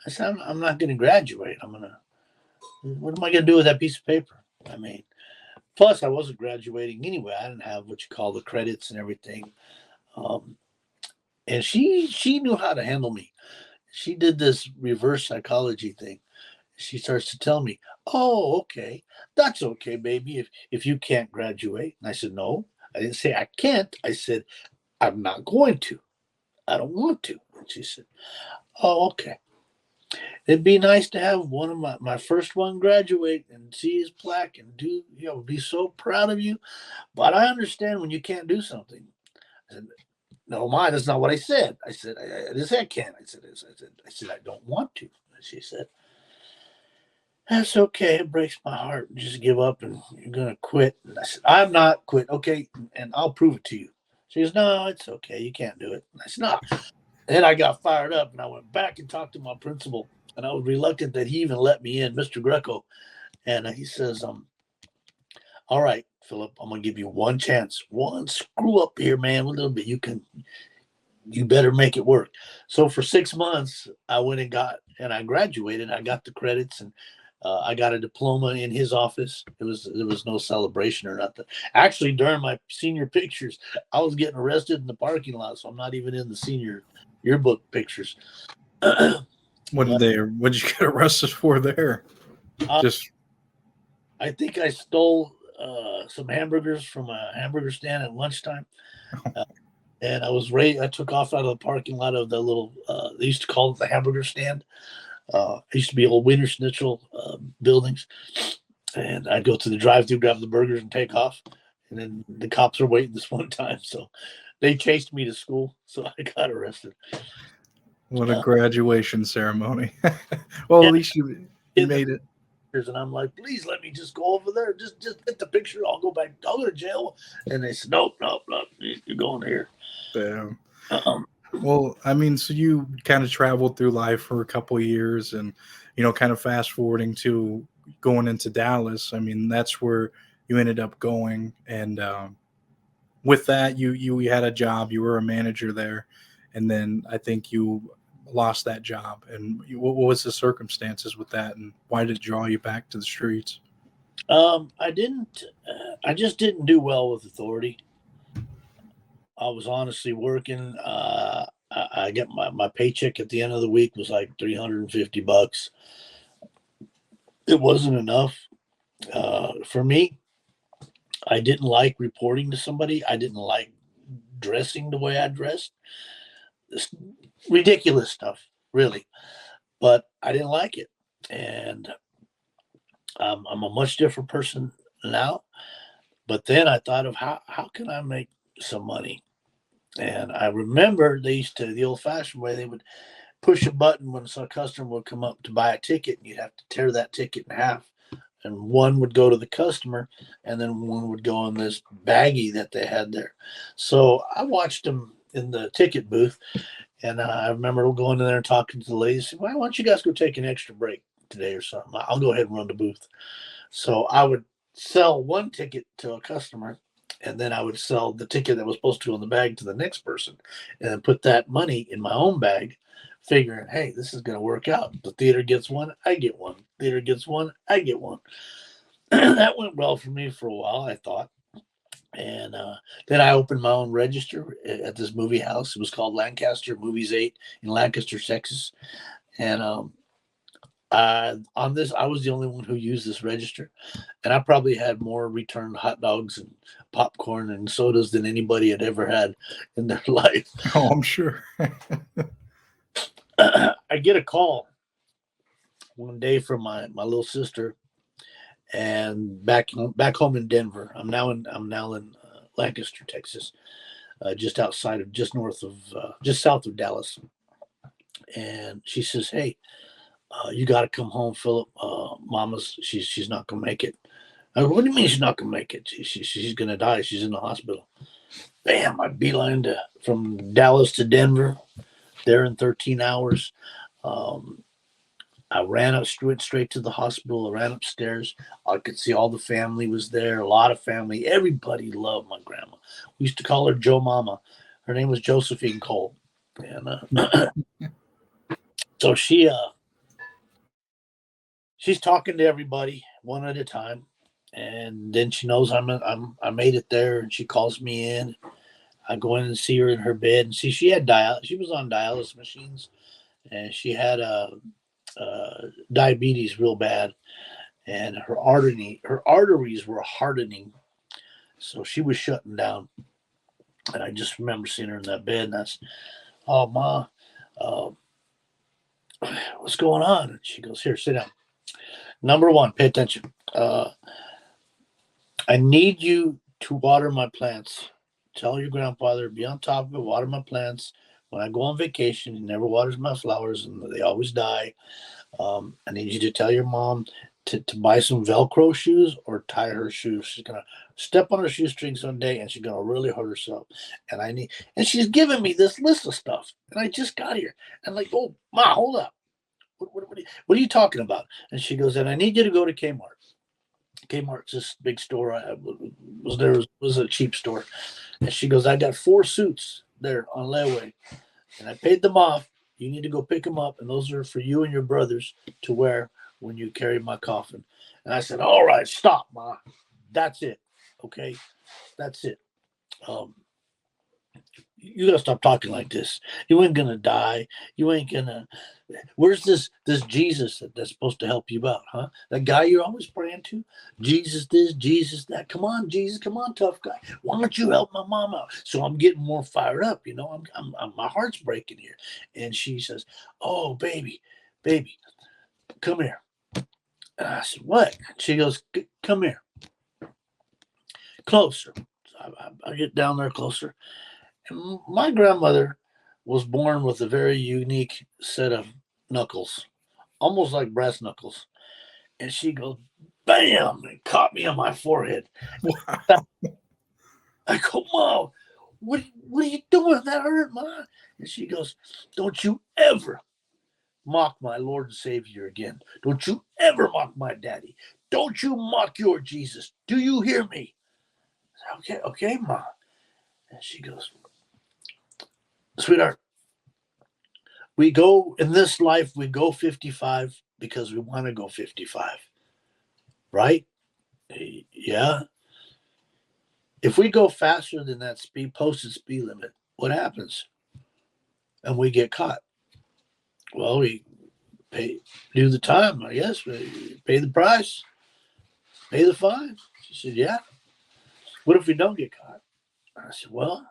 B: I said, I'm not going to graduate. What am I going to do with that piece of paper? I mean, plus I wasn't graduating anyway. I didn't have what you call the credits and everything. And she knew how to handle me. She did this reverse psychology thing. She starts to tell me, oh, okay, that's okay, baby, if you can't graduate. And I said, no, I didn't say I can't. I said, I'm not going to. I don't want to. And she said, oh, okay. It'd be nice to have one of my first one graduate and see his plaque and be so proud of you. But I understand when you can't do something. I said, no, mine, that's not what I said. I said, I didn't say I can't. I said, I don't want to. And she said, that's okay. It breaks my heart. Just give up and you're going to quit. And I said, I'm not quit. Okay. And I'll prove it to you. She goes, no, it's okay. You can't do it. And I said, no. And then I got fired up and I went back and talked to my principal. And I was reluctant that he even let me in, Mr. Greco. And he says, all right, Philip, I'm going to give you one chance. One screw up here, man, a little bit. you better make it work. So for 6 months, I went and I graduated. I got the credits, and I got a diploma in his office. There was no celebration or nothing. Actually, during my senior pictures, I was getting arrested in the parking lot, so I'm not even in the senior yearbook pictures.
A: What did you get arrested for there? Just
B: I think I stole some hamburgers from a hamburger stand at lunchtime. And I took off out of the parking lot of the little, they used to call it the hamburger stand. It used to be old Wiener Schnitzel buildings. And I'd go to the drive-thru, grab the burgers, and take off. And then the cops were waiting this one time. So they chased me to school. So I got arrested.
A: what a graduation ceremony. Well,
B: Yeah,
A: at least you made it.
B: and I'm like, please let me just go over there. Just get the picture. I'll go back. I'll go to jail. And they said, nope. You're going here.
A: Damn. Well, I mean, so you kind of traveled through life for a couple of years, and kind of fast forwarding to going into Dallas. I mean, that's where you ended up going, and with that, you had a job. You were a manager there, and then I think you lost that job. And what was the circumstances with that, and why did it draw you back to the streets?
B: I didn't. I just didn't do well with authority. I was honestly working. I get my paycheck at the end of the week was like $350. It wasn't enough for me. I didn't like reporting to somebody. I didn't like dressing the way I dressed. This ridiculous stuff, really. But I didn't like it, and I'm a much different person now. But then I thought of how can I make some money? And I remember they used to, the old fashioned way, they would push a button when some customer would come up to buy a ticket, and you'd have to tear that ticket in half. And one would go to the customer, and then one would go in this baggie that they had there. So I watched them in the ticket booth, and I remember going in there and talking to the ladies. Why don't you guys go take an extra break today or something? I'll go ahead and run the booth. So I would sell one ticket to a customer, and then I would sell the ticket that was supposed to go in the bag to the next person, and then put that money in my own bag, figuring, hey, this is going to work out. The theater gets one, I get one. Theater gets one, I get one. That went well for me for a while, I thought. And then I opened my own register at this movie house. It was called Lancaster Movies 8 in Lancaster, Texas. And on this, I was the only one who used this register, and I probably had more returned hot dogs and popcorn and sodas than anybody had ever had in their life.
A: Oh, I'm sure.
B: I get a call one day from my little sister, and back home in Denver. I'm now in Lancaster, Texas, just south of Dallas. And she says, "Hey, you got to come home, Philip. Mama's she's not gonna make it." I go, "What do you mean she's not gonna make it? She's gonna die. She's in the hospital." Bam! I beeline from Dallas to Denver. There in 13 hours. I went straight to the hospital. I ran upstairs. I could see all the family was there. A lot of family. Everybody loved my grandma. We used to call her Joe Mama. Her name was Josephine Cole, and so she's talking to everybody one at a time, and then she knows I made it there, and she calls me in. I go in and see her in her bed, and see she had she was on dialysis machines, and she had diabetes real bad, and her arteries were hardening, so she was shutting down. And I just remember seeing her in that bed, and that's, "Oh, Ma, what's going on?" And she goes, "Here, sit down. Number one, pay attention. I need you to water my plants. Tell your grandfather, be on top of it, water my plants. When I go on vacation, he never waters my flowers, and they always die. I need you to tell your mom to buy some Velcro shoes or tie her shoes. She's going to step on her shoestrings one day, and she's going to really hurt herself. And she's giving me this list of stuff, and I just got here. And like, oh, Ma, hold up. What are you talking about?" And she goes, "And I need you to go to Kmart. Kmart's this big store. Was a cheap store." And she goes, "I got 4 suits there on layaway, and I paid them off. You need to go pick them up, and those are for you and your brothers to wear when you carry my coffin. And I said, all right, stop, Ma. That's it. Okay, that's it. Um, you gotta stop talking like this. You ain't gonna die. You ain't gonna. Where's this Jesus that's supposed to help you out, huh? That guy you're always praying to, Jesus this, Jesus that. Come on, Jesus. Come on, tough guy. Why don't you help my mom out? So I'm getting more fired up. You know, I'm my heart's breaking here. And she says, "Oh, baby, come here." And I said, "What?" She goes, "Come here, closer." So I get down there closer. And my grandmother was born with a very unique set of knuckles, almost like brass knuckles. And she goes, bam, and caught me on my forehead.
A: Wow.
B: I go, Mom, what are you doing? That hurt, Ma. And she goes, don't you ever mock my Lord and Savior again. Don't you ever mock my daddy. Don't you mock your Jesus. Do you hear me? I said, okay, Ma. And she goes, sweetheart, we go in this life, we go 55 because we want to go 55, right? Yeah. If we go faster than that posted speed limit, what happens? And we get caught. Well, we do the time, I guess. We pay the price, pay the fine. She said, yeah. What if we don't get caught? I said, well,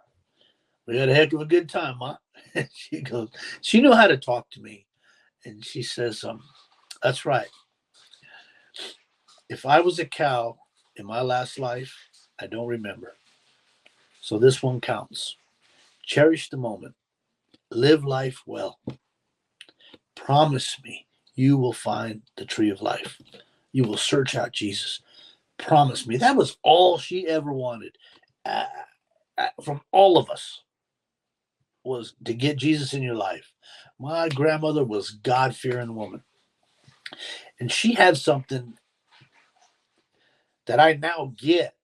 B: we had a heck of a good time, Ma. And she goes, she knew how to talk to me. And she says, that's right. If I was a cow in my last life, I don't remember. So this one counts. Cherish the moment. Live life well. Promise me you will find the tree of life. You will search out Jesus. Promise me. That was all she ever wanted from all of us, was to get Jesus in your life. My grandmother was a God-fearing woman. And she had something that I now get,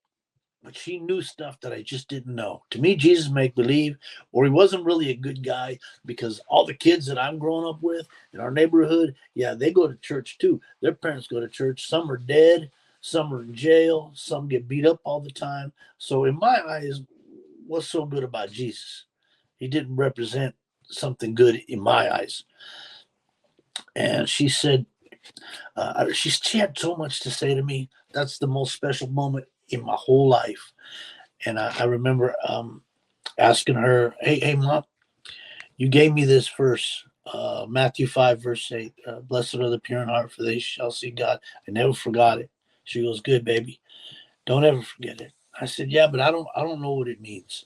B: but she knew stuff that I just didn't know. To me, Jesus make believe, or he wasn't really a good guy, because all the kids that I'm growing up with in our neighborhood, yeah, they go to church too. Their parents go to church. Some are dead, some are in jail, some get beat up all the time. So in my eyes, what's so good about Jesus? He didn't represent something good in my eyes. And she said, she had so much to say to me. That's the most special moment in my whole life. And I remember asking her, hey, Mom, you gave me this verse, Matthew 5, verse 8, blessed are the pure in heart, for they shall see God. I never forgot it. She goes, good, baby. Don't ever forget it. I said, yeah, but I don't know what it means.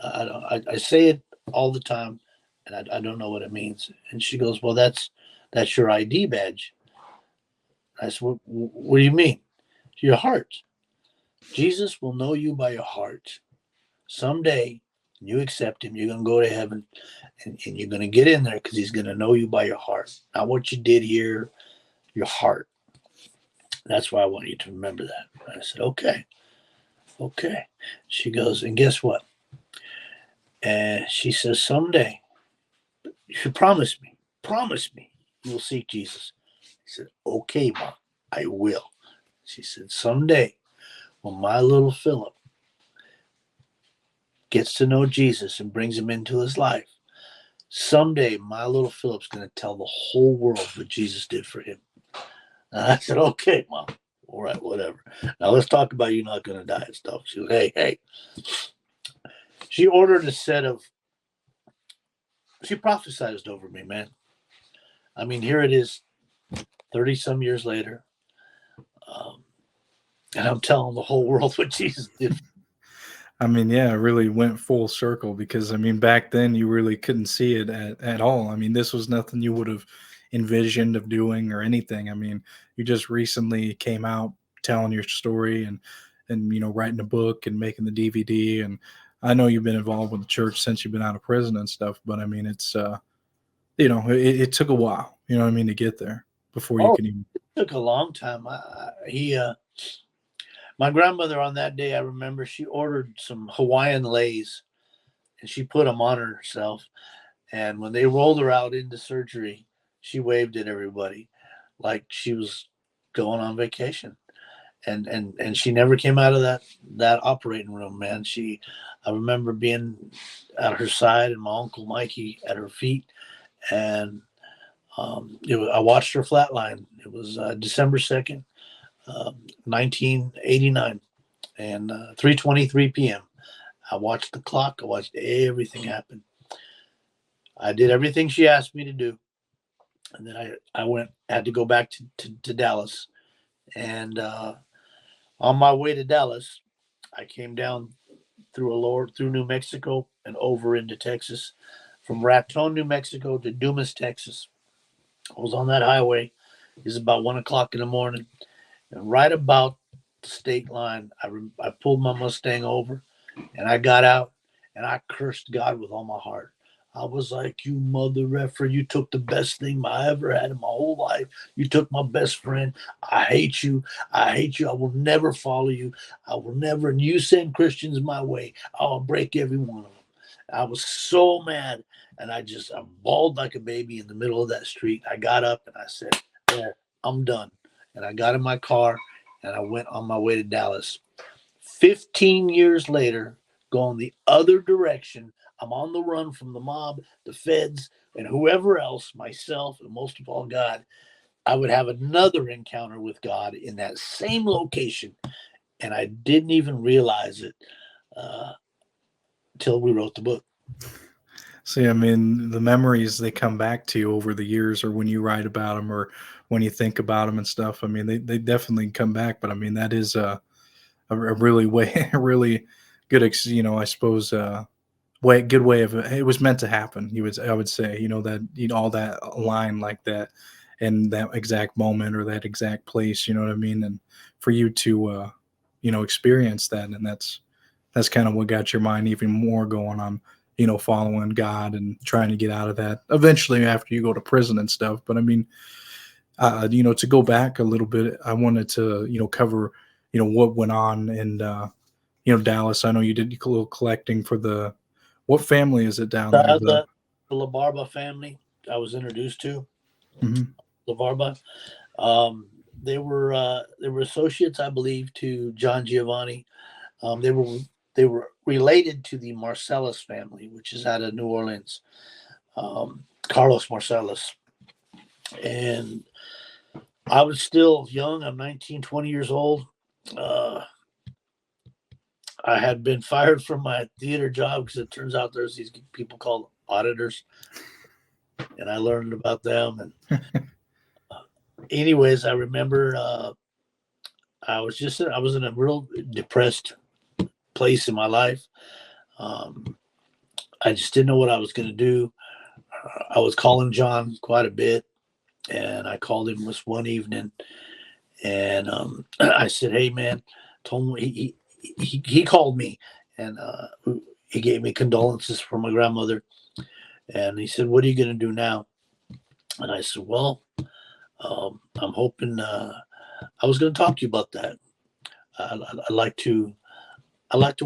B: I say it all the time, and I don't know what it means. And she goes, well, that's your ID badge. I said, what do you mean? Your heart. Jesus will know you by your heart. Someday, you accept him, you're going to go to heaven, and you're going to get in there because he's going to know you by your heart. Not what you did here, your heart. That's why I want you to remember that. I said, okay. She goes, and guess what? And she says, someday, you should promise me you will seek Jesus. I said, okay, Mom, I will. She said, someday, when my little Philip gets to know Jesus and brings him into his life, someday my little Philip's going to tell the whole world what Jesus did for him. And I said, okay, Mom. All right, whatever. Now let's talk about you not going to die and stuff. She goes, hey. She ordered a set of, she prophesized over me, man. I mean, here it is, 30 some years later. And I'm telling the whole world what Jesus did.
A: I mean, yeah, it really went full circle because, I mean, back then you really couldn't see it at all. I mean, this was nothing you would have envisioned of doing or anything. I mean, you just recently came out telling your story and writing a book and making the DVD. And I know you've been involved with the church since you've been out of prison and stuff, but I mean, it's, it took a while, to get there before you
B: Oh,
A: can even.
B: it took a long time. My grandmother on that day, I remember she ordered some Hawaiian leis, and she put them on herself. And when they rolled her out into surgery, she waved at everybody like she was going on vacation. And she never came out of that operating room, man. I remember being at her side and my uncle Mikey at her feet, and I watched her flatline. It was December 2nd, 1989, and 3:23 p.m. I watched the clock. I watched everything happen. I did everything she asked me to do, and then I had to go back to Dallas, and on my way to Dallas, I came down through New Mexico and over into Texas, from Raton, New Mexico to Dumas, Texas. I was on that highway. It was about 1:00 in the morning, and right about the state line, I pulled my Mustang over, and I got out, and I cursed God with all my heart. I was like, "You mother effer, you took the best thing I ever had in my whole life. You took my best friend. I hate you. I hate you. I will never follow you. I will never. And you send Christians my way, I'll break every one of them." I was so mad, and I bawled like a baby in the middle of that street. I got up and I said, "There, I'm done." And I got in my car and I went on my way to Dallas. 15 years later, going the other direction, I'm on the run from the mob, the feds, and whoever else, myself, and most of all God. I would have another encounter with God in that same location, and I didn't even realize it till we wrote the book.
A: See, I mean, the memories, they come back to you over the years, or when you write about them, or when you think about them and stuff. I mean, they definitely come back. But I mean, that is a really a really good, I suppose, good way of it was meant to happen. I would say, that all that line like that, and that exact moment or that exact place. You know what I mean? And for you to, experience that, and that's kind of what got your mind even more going on, following God and trying to get out of that eventually after you go to prison and stuff. But I mean, to go back a little bit, I wanted to, cover, what went on in, Dallas. I know you did a little collecting for what family is it down there?
B: The La Barba family I was introduced to.
A: Mhm.
B: La Barba. They were associates, I believe, to John Giovanni. They were related to the Marcellus family, which is out of New Orleans. Carlos Marcellus. And I was still young. I'm 19, 20 years old. I had been fired from my theater job because it turns out there's these people called auditors, and I learned about them. And anyways, I remember I was in a real depressed place in my life. I just didn't know what I was going to do. I was calling John quite a bit, and I called him this one evening, and I said, "Hey, man," told him he called me, and he gave me condolences for my grandmother, and he said, "What are you going to do now?" And I said, "Well, I'm hoping I was going to talk to you about that. I'd like to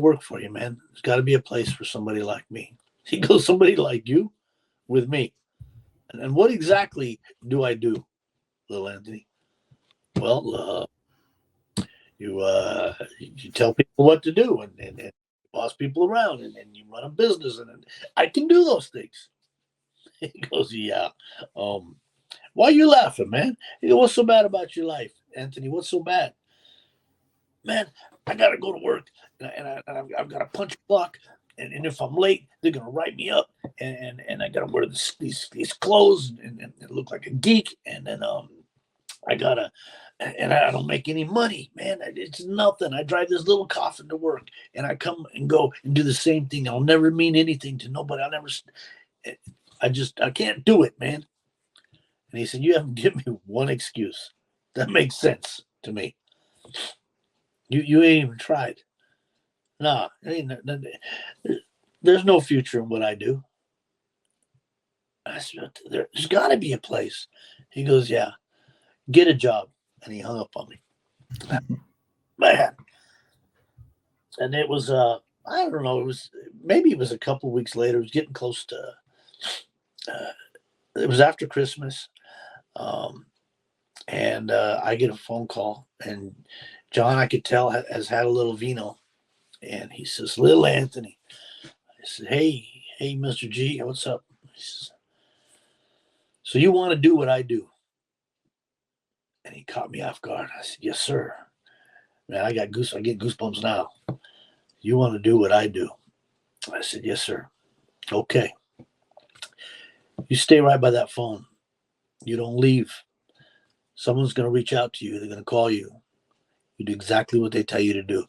B: work for you, man. There's got to be a place for somebody like me." He goes, "Somebody like you with me? And what exactly do I do, little Anthony?" "Well, you tell people what to do, and boss people around, and you run a business, and I can do those things." He goes, "Yeah. Why are you laughing, man?" He goes, "What's so bad about your life, Anthony? What's so bad?" "Man, I got to go to work, and I've got to punch a clock, and if I'm late, they're going to write me up, and I got to wear these clothes and look like a geek, and then I got to, and I don't make any money, man. It's nothing. I drive this little coffin to work, and I come and go and do the same thing. I'll never mean anything to nobody. I can't do it, man." And he said, "You haven't given me one excuse that makes sense to me. You ain't even tried. Nah, there's no future in what I do." I said, "There's got to be a place." He goes, "Yeah, get a job." And he hung up on me. Man. And it was I don't know. Maybe it was a couple of weeks later. It was getting close to. It was after Christmas, um, and I get a phone call, and John, I could tell, has had a little vino, and he says, "Little Anthony." I said, "Hey, Mr. G, what's up?" He says, "So you want to do what I do?" And he caught me off guard. I said, "Yes, sir." Man, I get goosebumps now. You want to do what I do? I said, "Yes, sir." Okay. You stay right by that phone. You don't leave. Someone's going to reach out to you. They're going to call you. You do exactly what they tell you to do.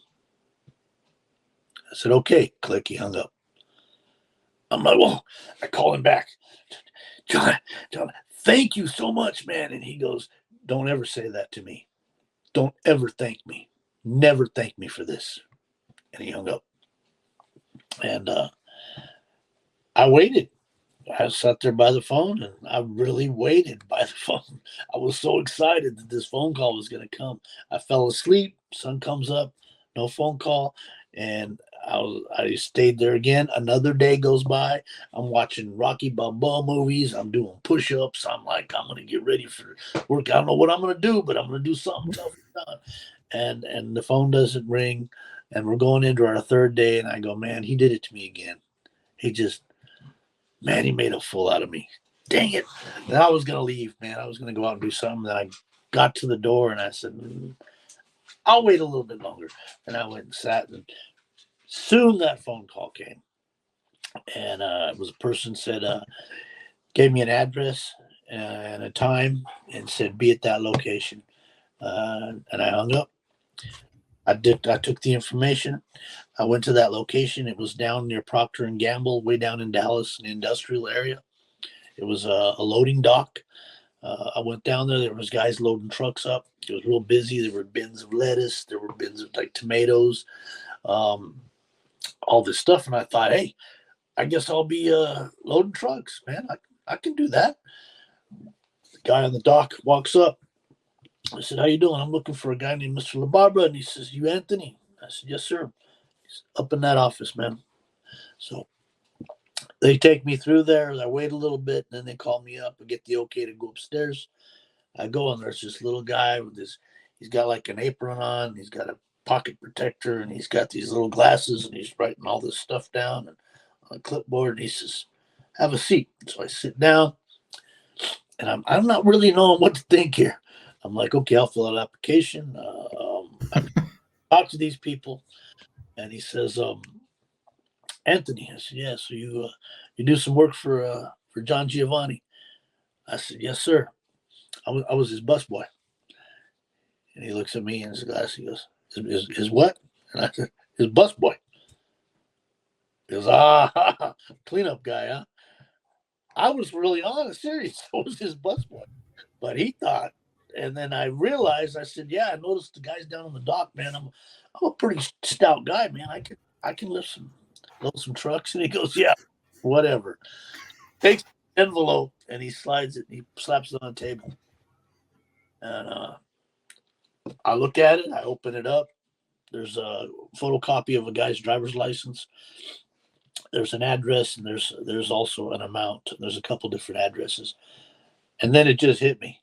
B: I said, okay. Click. He hung up. I'm like, well, I call him back. John, thank you so much, man. And he goes, don't ever say that to me. Don't ever thank me. Never thank me for this. And he hung up. And I waited. I sat there by the phone, and I really waited by the phone. I was so excited that this phone call was going to come. I fell asleep. Sun comes up, no phone call, and I stayed there again. Another day goes by. I'm watching Rocky Balboa movies. I'm doing push-ups. I'm like, I'm going to get ready for work. I don't know what I'm going to do, but I'm going to do something tough. And the phone doesn't ring, and we're going into our third day, and I go, man, he did it to me again. Man, he made a fool out of me. Dang it. And I was going to leave, man. I was going to go out and do something. Then I got to the door and I said, I'll wait a little bit longer. And I went and sat. And soon that phone call came. And it was a person said, gave me an address and a time and said, be at that location. And I hung up. I took the information. I went to that location. It was down near Procter and Gamble, way down in Dallas, in the industrial area. It was a loading dock. I went down there. There was guys loading trucks up. It was real busy. There were bins of lettuce. There were bins of like tomatoes, all this stuff. And I thought, hey, I guess I'll be loading trucks, man. I can do that. The guy on the dock walks up. I said, how you doing? I'm looking for a guy named Mr. LaBarbera. And he says, you Anthony? I said, yes, sir. He's up in that office, man. So they take me through there. I wait a little bit, and then they call me up and get the okay to go upstairs. I go, and there's this little guy with he's got like an apron on, he's got a pocket protector, and he's got these little glasses, and he's writing all this stuff down and on a clipboard, and he says, have a seat. So I sit down, and I'm not really knowing what to think here. I'm like, okay, I'll fill out an application. I talk to these people, and he says, Anthony. I said, yeah, so you do some work for John Giovanni. I said, yes, sir. I was his busboy. And he looks at me in his glass. He goes, his what? And I said, his busboy. He goes, cleanup guy, huh? I was really honest, serious. I was his busboy. But he thought, and then I realized, I said, yeah, I noticed the guys down on the dock, man. I'm a pretty stout guy, man. I can lift some trucks. And he goes, yeah, whatever. Takes the envelope and he slides it and he slaps it on the table. And I look at it, I open it up. There's a photocopy of a guy's driver's license. There's an address, and there's also an amount. There's a couple different addresses. And then it just hit me.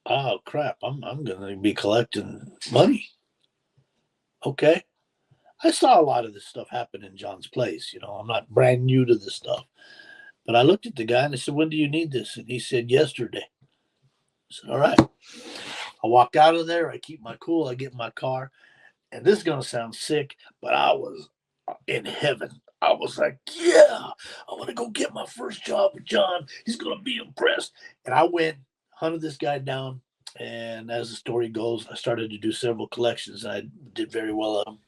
B: Oh crap, I'm gonna be collecting money. Okay. I saw a lot of this stuff happen in John's place. You know, I'm not brand new to this stuff. But I looked at the guy and I said, when do you need this? And he said, yesterday. I said, all right. I walk out of there. I keep my cool. I get in my car. And this is going to sound sick, but I was in heaven. I was like, yeah, I want to go get my first job with John. He's going to be impressed. And I went, hunted this guy down. And as the story goes, I started to do several collections. And I did very well at them.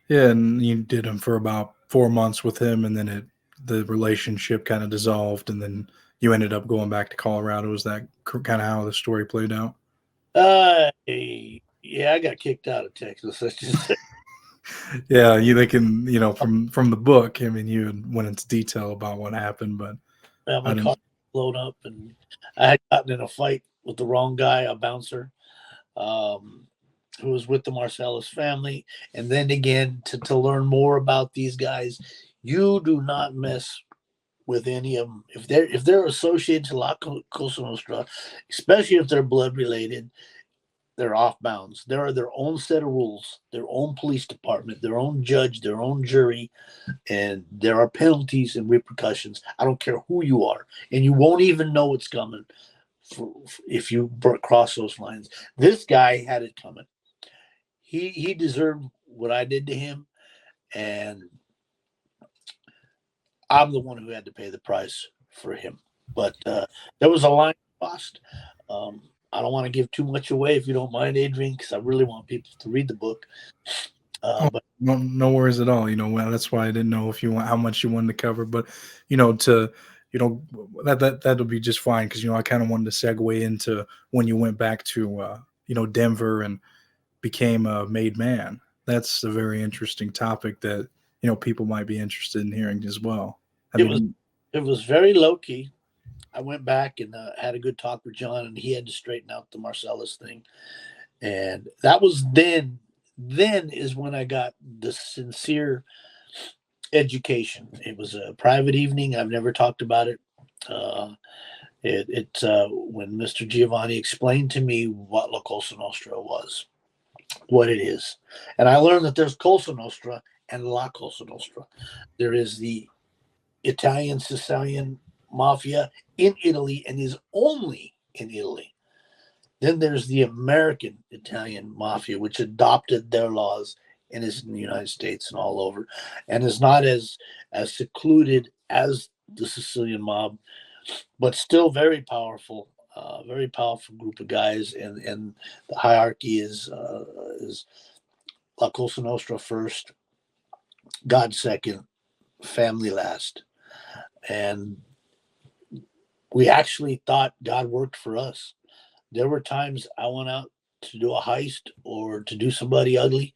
A: Yeah, and you did them for about 4 months with him, and then the relationship kind of dissolved, and then you ended up going back to Colorado. Was that kind of how the story played out?
B: Yeah, I got kicked out of Texas. Let's just say.
A: Yeah, they can, from the book. I mean, you went into detail about what happened, but
B: My car blown up, and I had gotten in a fight with the wrong guy, a bouncer. who was with the Marcellus family, and then again to learn more about these guys. You do not mess with any of them if they're associated to La Cosa Nostra, especially if they're blood related. They're off bounds. There are their own set of rules, their own police department, their own judge, their own jury, and there are penalties and repercussions. I don't care who you are, and you won't even know it's coming if you cross those lines. This guy had it coming. He deserved what I did to him, and I'm the one who had to pay the price for him. But there was a line crossed. I don't want to give too much away, if you don't mind, Adrian, because I really want people to read the book.
A: Oh,
B: But
A: no worries at all. Well, that's why I didn't know if you want how much you wanted to cover, but to that'll be just fine because I kind of wanted to segue into when you went back to Denver and became a made man. That's a very interesting topic that people might be interested in hearing as well.
B: it was very low key. I went back and had a good talk with John, and he had to straighten out the Marcellus thing. And that was then. Then is when I got the sincere education. It was a private evening. I've never talked about it. It's when Mr. Giovanni explained to me what La Cosa Nostra was, what it is. And I learned that there's Cosa Nostra and La Cosa Nostra. There is the Italian Sicilian Mafia in Italy and is only in Italy. Then there's the American Italian Mafia, which adopted their laws and is in the United States and all over, and is not as secluded as the Sicilian mob, but still very powerful group of guys. And the hierarchy is La Cosa Nostra first, God second, family last. And we actually thought God worked for us. There were times I went out to do a heist or to do somebody ugly,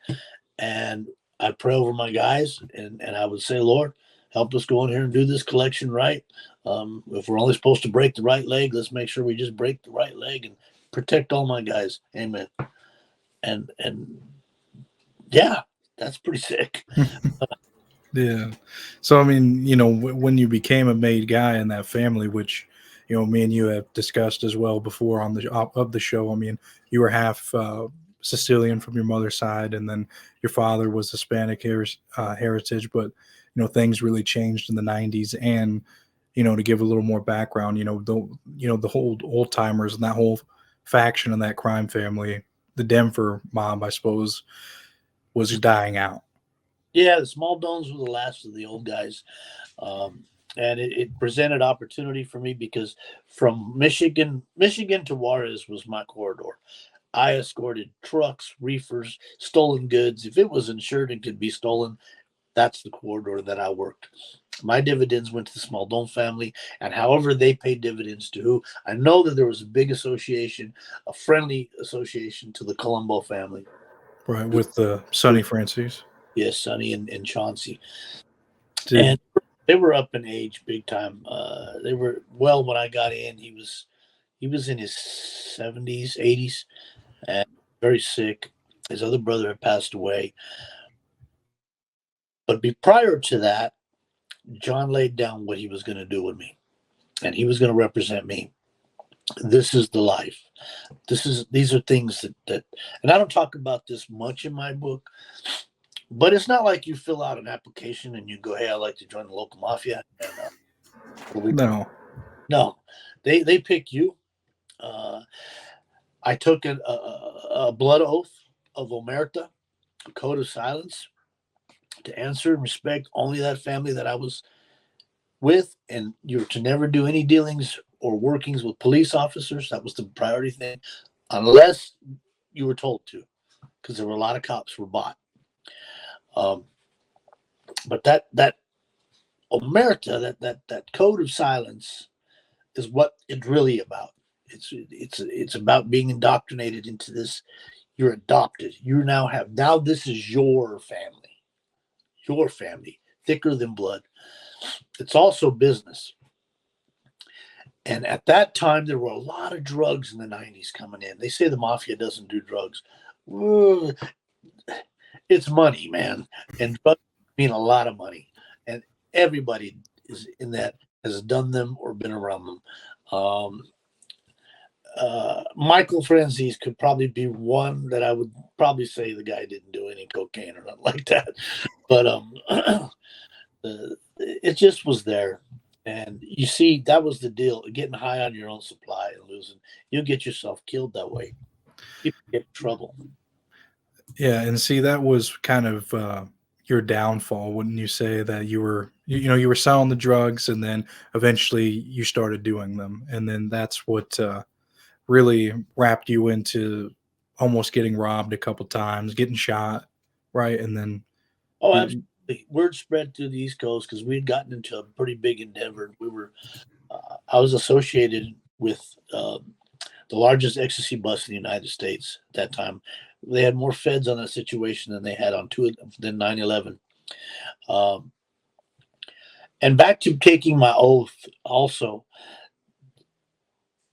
B: and I'd pray over my guys, and I would say, Lord, help us go in here and do this collection right. If we're only supposed to break the right leg, let's make sure we just break the right leg and protect all my guys. Amen. And yeah, that's pretty sick.
A: Yeah. So, when you became a made guy in that family, which, me and you have discussed as well before on the show, you were half Sicilian from your mother's side, and then your father was Hispanic heritage, but, things really changed in the 90s. And, to give a little more background, the whole old timers and that whole faction of that crime family, the Denver mob, I suppose, was dying out.
B: Yeah, the small domes were the last of the old guys. And it presented opportunity for me because from Michigan to Juarez was my corridor. I escorted trucks, reefers, stolen goods. If it was insured and could be stolen, that's the corridor that I worked. My dividends went to the Smaldone family, and however they paid dividends to who, I know that there was a big association, a friendly association to the Colombo family.
A: Right, with the Sonny Franzese.
B: Yes, Sonny and Chauncey.
A: Did,
B: And they were up in age big time. They were, well, when I got in, he was in his 70s, 80s, and very sick. His other brother had passed away. But prior to that, John laid down what he was going to do with me, and he was going to represent me. This is the life. These are things that, and I don't talk about this much in my book, but it's not like you fill out an application and you go, "Hey, I'd like to join the local mafia." And, no, they pick you. I took a blood oath of omerta, a code of silence, to answer and respect only that family that I was with, and you're to never do any dealings or workings with police officers. That was the priority thing, unless you were told to, because there were a lot of cops who were bought. But that omerta, that code of silence, is what it's really about. It's about being indoctrinated into this. You're adopted. Now this is your family, thicker than blood. It's also business. And at that time, there were a lot of drugs in the 90s coming in. They say the mafia doesn't do drugs. Well, it's money, man, and drugs mean a lot of money, and everybody is in that has done them or been around them. Um, Michael Franzese could probably be one that I would probably say the guy didn't do any cocaine or nothing like that, but it just was there. And you see, that was the deal: getting high on your own supply and losing. You'll get yourself killed that way. People get in trouble.
A: Yeah, and see that was kind of your downfall, wouldn't you say that you were selling the drugs and then eventually you started doing them, and then that's what really wrapped you into almost getting robbed a couple times, getting shot, right? And then
B: Oh,
A: you,
B: absolutely. Word spread through the East Coast because we'd gotten into a pretty big endeavor. I was associated with the largest ecstasy bust in the United States at that time. They had more feds on that situation than they had on than 9/11. Um, and back to taking my oath, also,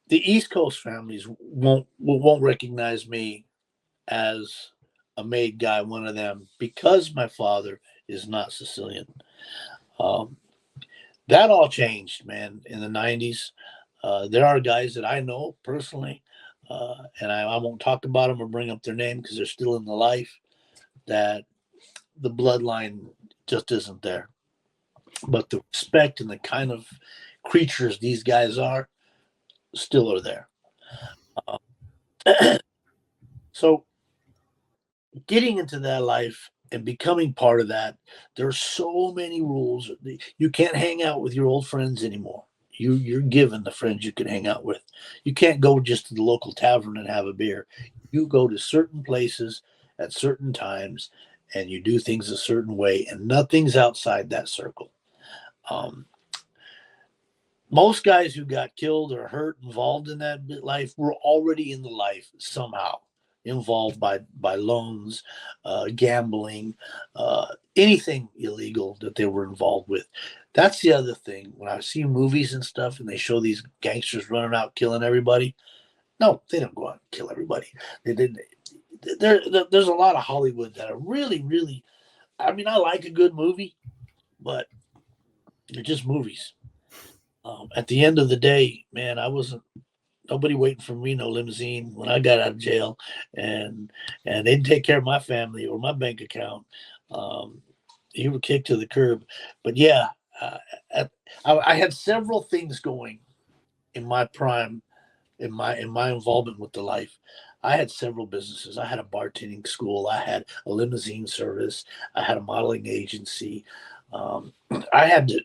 B: the East Coast families won't recognize me as a made guy, one of them, because my father is not Sicilian. Um, that all changed, man, in the 90s. There are guys that I know personally, and I won't talk about them or bring up their name because they're still in the life, that the bloodline just isn't there. But the respect and the kind of creatures these guys are still are there. So getting into that life and becoming part of that, there's so many rules. You can't hang out with your old friends anymore. You're given the friends you can hang out with. You can't go just to the local tavern and have a beer. You go to certain places at certain times and you do things a certain way, and nothing's outside that circle. Um, Most guys who got killed or hurt involved in that life were already in the life somehow, involved by loans, gambling, anything illegal that they were involved with. That's the other thing. When I see movies and stuff and they show these gangsters running out killing everybody, no, they don't go out and kill everybody. They didn't. There's a lot of Hollywood that are really, really. I mean, I like a good movie, but they're just movies. At the end of the day, man, I wasn't nobody waiting for me no limousine when I got out of jail, and they didn't take care of my family or my bank account. Um, you were kicked to the curb. But yeah, uh, at, I had several things going in my prime, in my involvement with the life. I had several businesses. I had a bartending school. I had a limousine service. I had a modeling agency. Um, I had to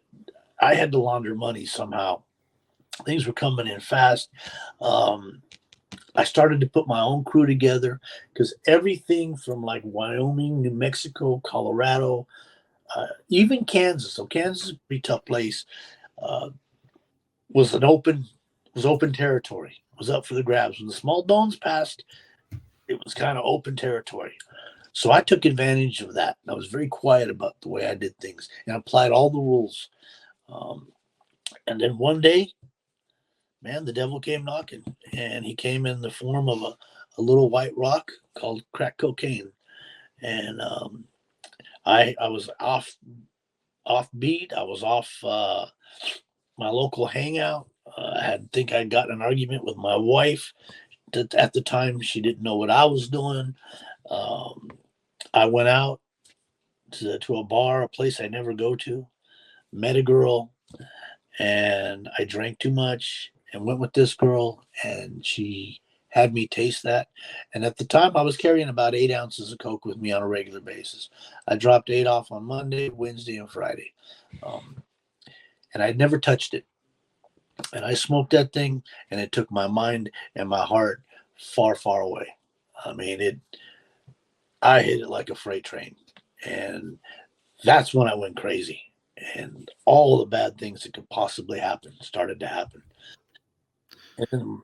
B: I had to launder money somehow. Things were coming in fast. Um, I started to put my own crew together because everything from like Wyoming, New Mexico, Colorado, even Kansas. So Kansas is a pretty tough place. Uh, was an open was open territory. Was up for the grabs. When the small domes passed, it was kind of open territory. So I took advantage of that. I was very quiet about the way I did things and applied all the rules. Um, and then one day, man, the devil came knocking, and he came in the form of a little white rock called crack cocaine. And I was off beat. I was off my local hangout. Think I'd gotten an argument with my wife. At the time, she didn't know what I was doing. Um, I went out to a bar, a place I never go to, met a girl, and I drank too much and went with this girl, and she had me taste that. And at the time, I was carrying about 8 ounces of coke with me on a regular basis. I dropped 8 off on Monday, Wednesday, and Friday, um, and I'd never touched it. And I smoked that thing, and it took my mind and my heart far, far away. I mean, it. I hit it like a freight train, and that's when I went crazy. And all the bad things that could possibly happen started to happen. And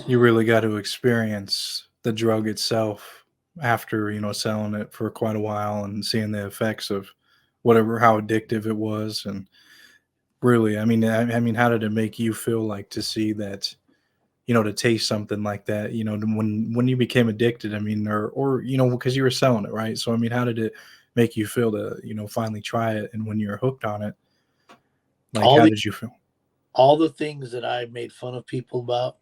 A: you really got to experience the drug itself after selling it for quite a while and seeing the effects of whatever how addictive it was. And really, I mean, how did it make you feel like to see that to taste something like that, when you became addicted, I mean, or because you were selling it, right? So I mean, how did it make you feel to, finally try it? And when you're hooked on it, like,
B: All
A: how
B: the
A: did you feel?
B: all the things that I made fun of people about,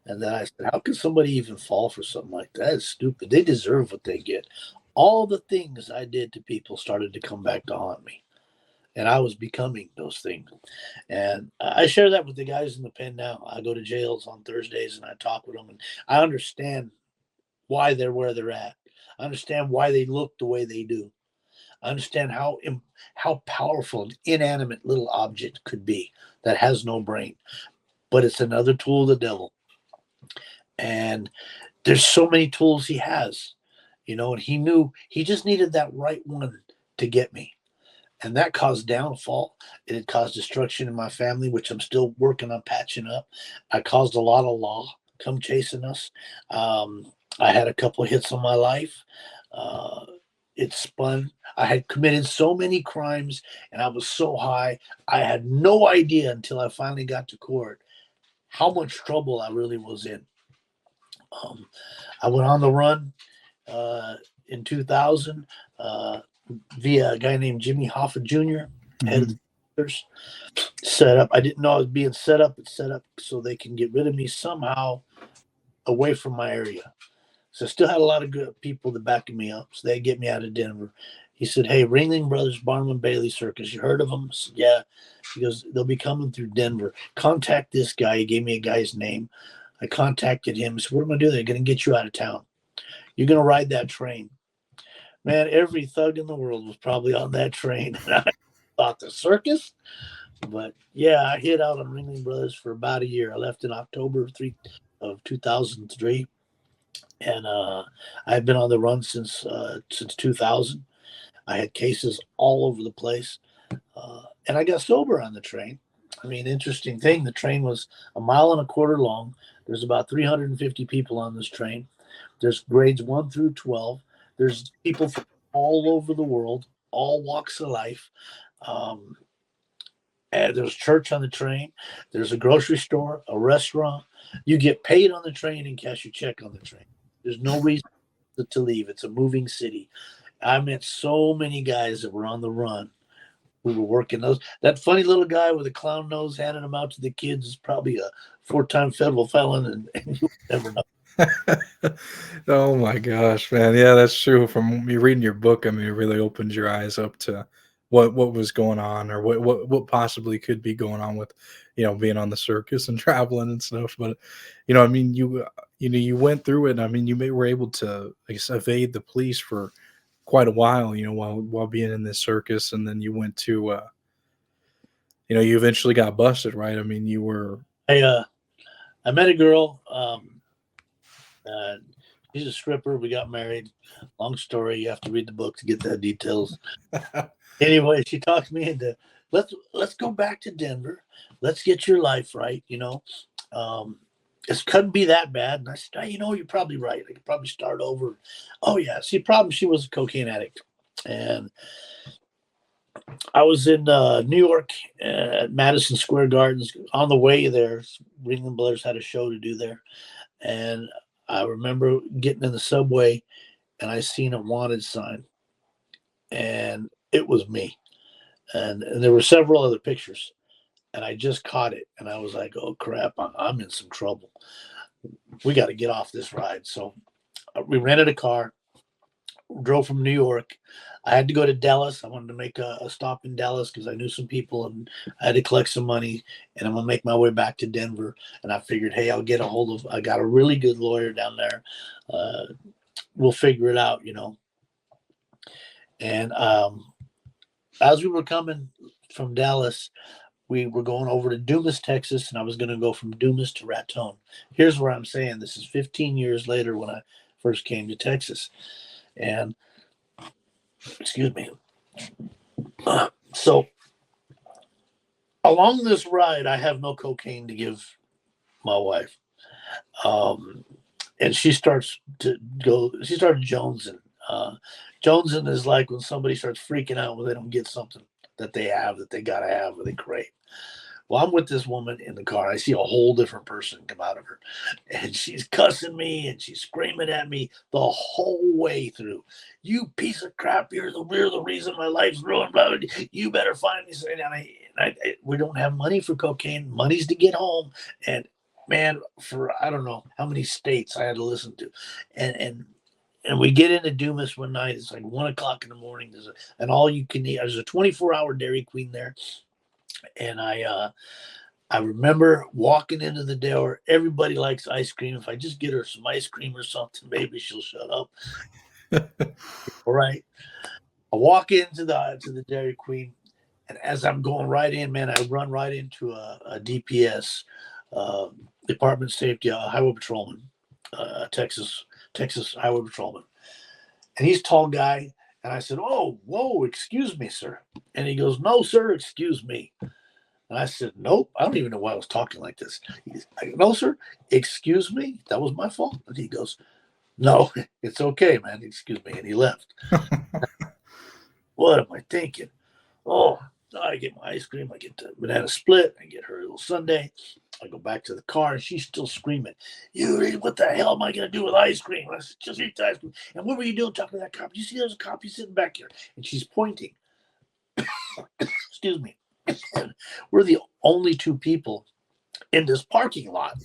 B: and then I said, how could somebody even fall for something like that? It's stupid. They deserve what they get. All the things I did to people started to come back to haunt me, and I was becoming those things. And I share that with the guys in the pen now. I go to jails on Thursdays and I talk with them, and I understand why they're where they're at. I understand why they look the way they do. I understand how powerful an inanimate little object could be that has no brain, but it's another tool of the devil. And there's so many tools he has, and he knew he just needed that right one to get me. And that caused downfall. It had caused destruction in my family, which I'm still working on patching up. I caused a lot of law come chasing us. I had a couple of hits on my life. Uh, it spun. I had committed so many crimes and I was so high. I had no idea until I finally got to court how much trouble I really was in. Um, I went on the run uh, in 2000 uh, via a guy named Jimmy Hoffa Jr., head of
A: Hmm.
B: the Panthers, set up. I didn't know I was being set up, but set up so they can get rid of me somehow away from my area. So I still had a lot of good people that backing me up. So they get me out of Denver. He said, "Hey, Ringling Brothers, Barnum and Bailey Circus. You heard of them?" I said, "Yeah." He goes, "They'll be coming through Denver. Contact this guy." He gave me a guy's name. I contacted him. I said, "What am I doing? They're going to get you out of town. You're going to ride that train." Man, every thug in the world was probably on that train. And I thought the circus. But yeah, I hid out on Ringling Brothers for about a year. I left in October of 2003. And I've been on the run since 2000. I had cases all over the place, and I got sober on the train. I mean, interesting thing. The train was a mile and a quarter long. There's about 350 people on this train. There's grades 1 through 12. There's people from all over the world, all walks of life. Um, and there's church on the train. There's a grocery store, a restaurant. You get paid on the train and cash your check on the train. There's no reason to leave. It's a moving city. I met so many guys that were on the run. We were working those. That funny little guy with a clown nose handing them out to the kids is probably a 4-time federal felon, and you never know.
A: Oh my gosh, man. Yeah, that's true. From me reading your book, I mean, it really opens your eyes up to what was going on, or what possibly could be going on with, being on the circus and traveling and stuff. But I mean, you went through it. And I mean, were able to, I guess, evade the police for quite a while, while being in this circus, and then you went to, you eventually got busted, right? I mean, you were.
B: I met a girl. Uh, she's a stripper. We got married. Long story. You have to read the book to get the details. Anyway, she talked me into let's go back to Denver. Let's get your life right. It couldn't be that bad. And I said, "Oh, you're probably right. I could probably start over." Oh yeah. See, problem, she was a cocaine addict, and I was in New York at Madison Square Gardens. On the way there, Ringling Brothers had a show to do there, and I remember getting in the subway, and I seen a wanted sign, and it was me. And there were several other pictures, and I just caught it, and I was like, "Oh crap, I'm in some trouble. We got to get off this ride." So we rented a car, drove from New York. I had to go to Dallas. I wanted to make a stop in Dallas because I knew some people, and I had to collect some money, and I'm gonna make my way back to Denver. And I figured, hey, I'll get a hold of. I got a really good lawyer down there. Uh, we'll figure it out. And as we were coming from Dallas, we were going over to Dumas, Texas, and I was going to go from Dumas to Raton. Here's where I'm saying this is 15 years later when I first came to Texas. And, excuse me. So, along this ride, I have no cocaine to give my wife. And she started jonesing. Jonesing is like when somebody starts freaking out when they don't get something that they have, that they got to have, or they crave. Well, I'm with this woman in the car. I see a whole different person come out of her. And she's cussing me and she's screaming at me the whole way through. You piece of crap. You're the reason my life's ruined. Blah, blah, blah. You better find me. We don't have money for cocaine. Money's to get home. And man, for I don't know how many states I had to listen to. And we get into Dumas one night. It's like 1 o'clock in the morning. An all you can eat. There's a 24-hour Dairy Queen there. And I remember walking into the door. Everybody likes ice cream. If I just get her some ice cream or something, maybe she'll shut up. All right. I walk into the Dairy Queen, and as I'm going right in, man, I run right into a DPS, Department of Safety, highway patrolman, Texas highway patrolman, and he's a tall guy. And I said, "Oh, whoa, excuse me, sir." And he goes, "No, sir, excuse me." And I said, "Nope, I don't even know why I was talking like this." I go, "No, sir, excuse me. That was my fault." And he goes, "No, it's okay, man. Excuse me." And he left. What am I thinking? Oh, I get my ice cream. I get the banana split. I get her a little sundae. I go back to the car, and she's still screaming, what the hell am I going to do with ice cream? I said, "Just eat the ice cream." "And what were you doing talking to that cop? You see there's a cop? He's sitting back here." And she's pointing. Excuse me. And we're the only two people in this parking lot.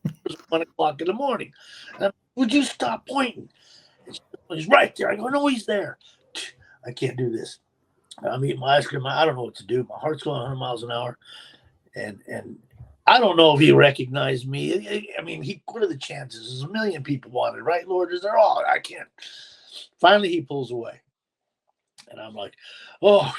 B: It was 1 o'clock in the morning. And "Would you stop pointing?" And "He's right there." I go, "No, he's there." I can't do this. I'm eating my ice cream. I don't know what to do. My heart's going 100 miles an hour. And I don't know if he recognized me. I mean, what are the chances? There's a million people wanted, right, Lord? They're all. I can't. Finally, he pulls away. And I'm like, oh,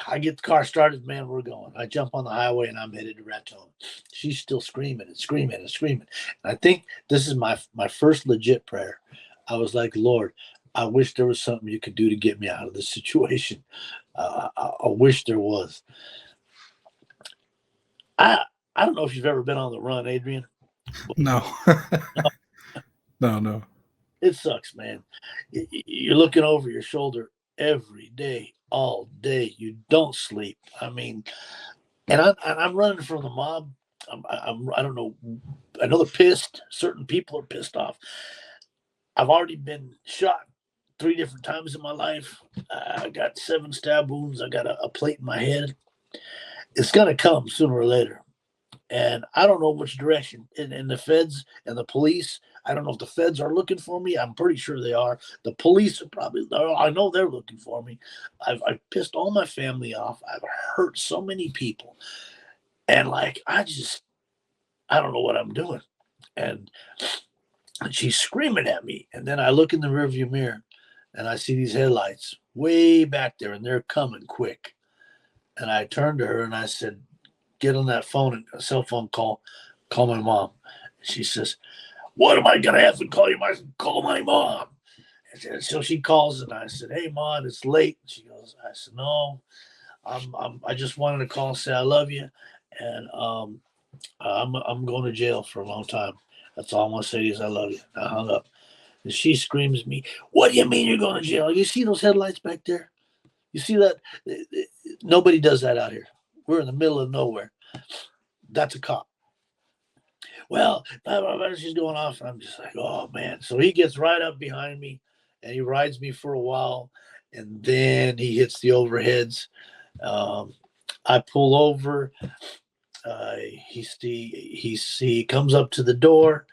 B: I get the car started, man, we're going. I jump on the highway and I'm headed to Raton. She's still screaming and screaming and screaming. And I think this is my first legit prayer. I was like, "Lord, I wish there was something you could do to get me out of this situation. I wish there was." I don't know if you've ever been on the run, Adrian.
A: No. No.
B: It sucks, man. You're looking over your shoulder every day, all day. You don't sleep. I mean, and I'm running from the mob. I don't know. I know they're pissed. Certain people are pissed off. I've already been shot 3 different times in my life. I got 7 stab wounds. I got a plate in my head. It's gonna come sooner or later. And I don't know which direction. And the feds and the police, I don't know if the feds are looking for me. I'm pretty sure they are. The police are probably, I know they're looking for me. I've pissed all my family off. I've hurt so many people. And like, I don't know what I'm doing. And she's screaming at me. And then I look in the rearview mirror and I see these headlights way back there and they're coming quick. And I turned to her and I said, "Get on that phone, a cell phone call my mom." And she says, "What am I going to have to call you?" I said, "Call my mom." And so she calls and I said, "Hey, Mom, it's late." And she goes, I said, "No, I just wanted to call and say I love you. And I'm going to jail for a long time. That's all I'm going to say is I love you." I hung up. And she screams at me, "What do you mean you're going to jail? You see those headlights back there? You see that? Nobody does that out here. We're in the middle of nowhere. That's a cop." Well, she's going off, and I'm just like, oh man. So he gets right up behind me, and he rides me for a while, and then he hits the overheads. I pull over. He comes up to the door,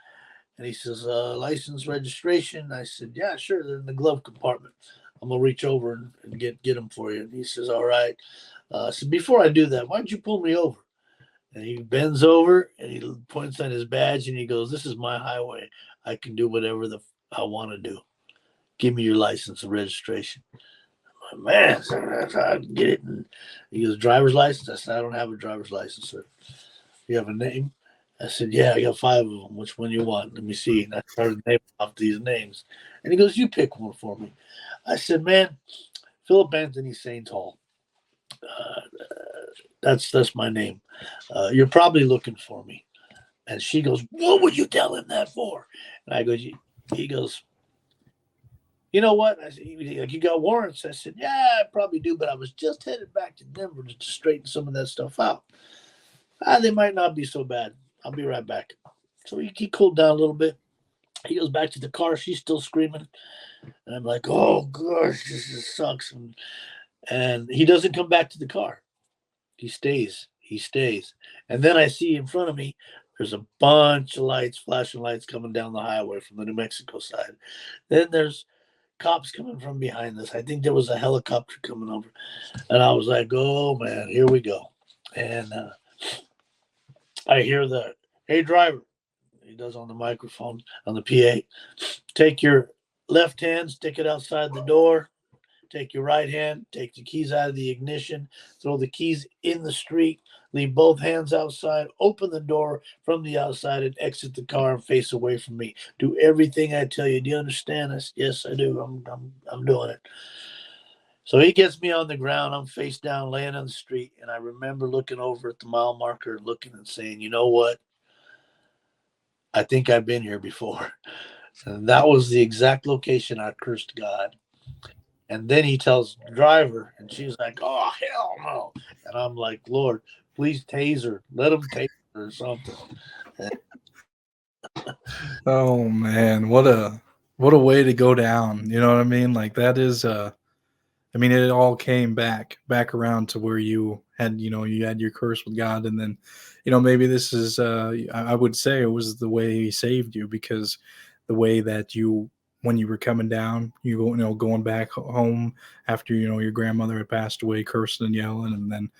B: and he says, "License, registration." I said, "Yeah, sure. They're in the glove compartment. I'm gonna reach over and get them for you." And he says, "All right." So before I do that, why don't you pull me over? And he bends over and he points on his badge and he goes, "This is my highway. I can do whatever I want to do. Give me your license and registration." I'm like, "Man, sir, I get it." And he goes, "Driver's license?" I said, "I don't have a driver's license, sir." "You have a name?" I said, "Yeah, I got 5 of them. Which one you want? Let me see." And I started naming off these names. And he goes, "You pick one for me." I said, "Man, Philip Anthony Sainz-Hall. That's my name. You're probably looking for me." And she goes, "What would you tell him that for?" And I go, he goes, you know what? I said, like, you got warrants? I said, yeah, I probably do, but I was just headed back to Denver to straighten some of that stuff out. They might not be so bad. I'll be right back. So he cooled down a little bit. He goes back to the car. She's still screaming. And I'm like, oh, gosh, this just sucks. And he doesn't come back to the car. He stays. He stays. And then I see in front of me, there's a bunch of lights, flashing lights coming down the highway from the New Mexico side. Then there's cops coming from behind us. I think there was a helicopter coming over. And I was like, oh, man, here we go. And I hear the, hey, driver. He does on the microphone, on the PA. Take your left hand, stick it outside the door. Take your right hand, take the keys out of the ignition, throw the keys in the street, leave both hands outside, open the door from the outside, and exit the car and face away from me. Do everything I tell you. Do you understand this? Yes, I do. I'm doing it. So he gets me on the ground. I'm face down, laying on the street, and I remember looking over at the mile marker, looking and saying, "You know what? I think I've been here before." And that was the exact location I cursed God. And then he tells the driver, and she's like, "Oh, hell no!" And I'm like, "Lord, please tase her. Let him tase her or something."
A: Oh man, what a way to go down. You know what I mean? Like that is I mean it all came back around to where you had, you had your curse with God, and then, maybe this is I would say it was the way he saved you, because the way that you, when you were coming down, going back home after, your grandmother had passed away, cursing and yelling, and then,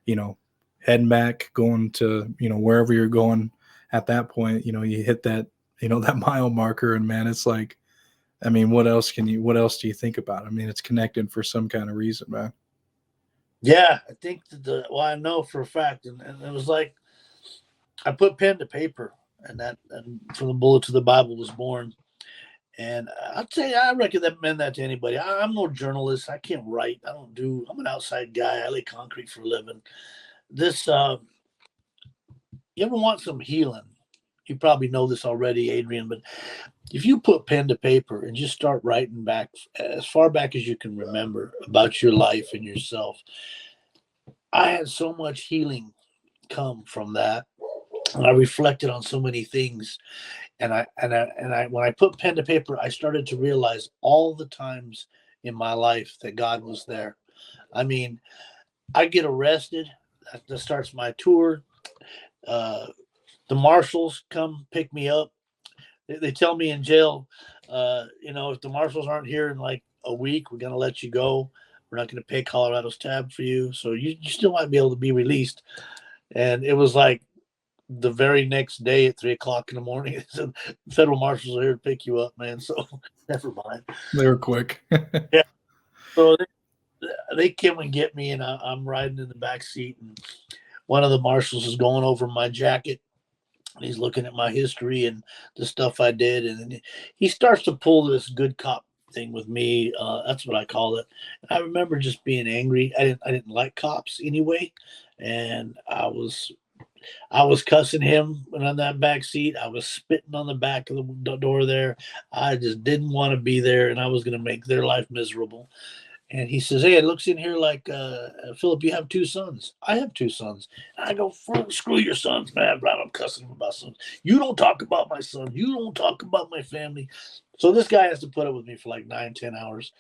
A: you know, heading back, going to, wherever you're going at that point, you hit that, that mile marker, and man, it's like, I mean, what else do you think about? I mean, it's connected for some kind of reason, man.
B: Yeah, I think that well, I know for a fact, and it was like I put pen to paper, and from the bullet to the Bible was born. And I'd say I recommend that to anybody. I'm no journalist. I can't write. I don't do. I'm an outside guy. I lay concrete for a living. This, you ever want some healing? You probably know this already, Adrian, but if you put pen to paper and just start writing back as far back as you can remember about your life and yourself, I had so much healing come from that. And I reflected on so many things. And I when I put pen to paper, I started to realize all the times in my life that God was there. I mean, I get arrested. That starts my tour. Uh, the marshals come pick me up. They tell me in jail, if the marshals aren't here in like a week, we're going to let you go. We're not going to pay Colorado's tab for you. So you still might be able to be released. And it was like the very next day at 3 o'clock in the morning, they said, federal marshals are here to pick you up, man. So never mind.
A: They were quick.
B: Yeah. So they came and get me, and I'm riding in the back seat. And one of the marshals is going over my jacket. He's looking at my history and the stuff I did, and then he starts to pull this good cop thing with me. That's what I call it. I remember just being angry. I didn't like cops anyway, and I was cussing him when on that back seat. I was spitting on the back of the door there. I just didn't want to be there, and I was going to make their life miserable. And he says, "Hey, it looks in here like Philip, you have two sons." I have two sons. And I go, "Screw your sons, man." But I'm cussing him about sons. You don't talk about my son. You don't talk about my family. So this guy has to put up with me for like 9, 10 hours.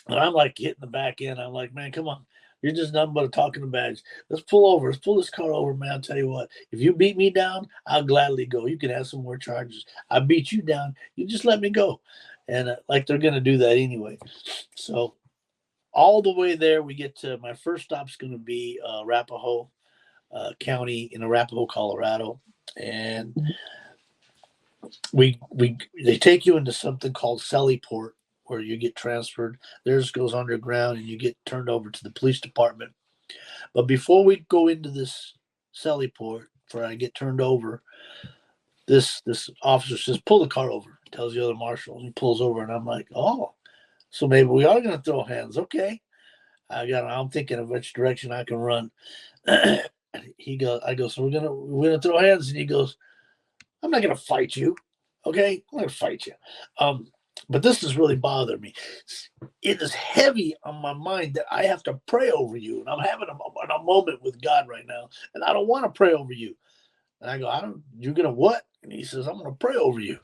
B: And I'm like hitting the back end. I'm like, "Man, come on. You're just nothing but a talking badge. Let's pull over. Let's pull this car over, man. I'll tell you what. If you beat me down, I'll gladly go. You can have some more charges. I beat you down. You just let me go." And like they're going to do that anyway. So all the way there, we get to my first stop's going to be Arapahoe County in Arapahoe, Colorado, and we they take you into something called Sellyport, where you get transferred. Theirs goes underground, and you get turned over to the police department. But before we go into this Sellyport, where I get turned over, this officer says, "Pull the car over." Tells the other marshal, and he pulls over, and I'm like, "Oh, so maybe we are going to throw hands, okay?" I'm thinking of which direction I can run. I go, "So we're gonna throw hands," and he goes, "I'm not gonna fight you, okay? I'm not gonna fight you." but this is really bothering me. It is heavy on my mind that I have to pray over you. And I'm having a moment with God right now, and I don't want to pray over you. And I go, you're going to what? And he says, I'm going to pray over you.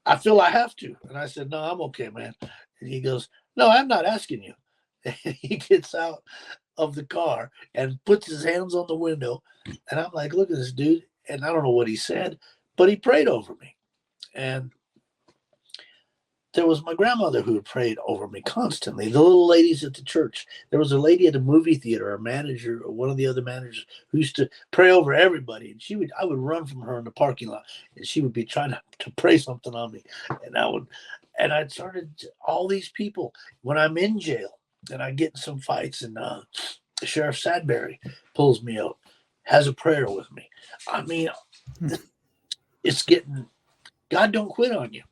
B: I feel I have to. And I said, no, I'm okay, man. And he goes, no, I'm not asking you. And he gets out of the car and puts his hands on the window. And I'm like, look at this dude. And I don't know what he said, but he prayed over me. And there was my grandmother who had prayed over me constantly. The little ladies at the church. There was a lady at a movie theater, a manager, or one of the other managers, who used to pray over everybody. And I would run from her in the parking lot, and she would be trying to pray something on me. And I started all these people. When I'm in jail and I get in some fights, and Sheriff Sadbury pulls me out, has a prayer with me. I mean, it's getting, God don't quit on you.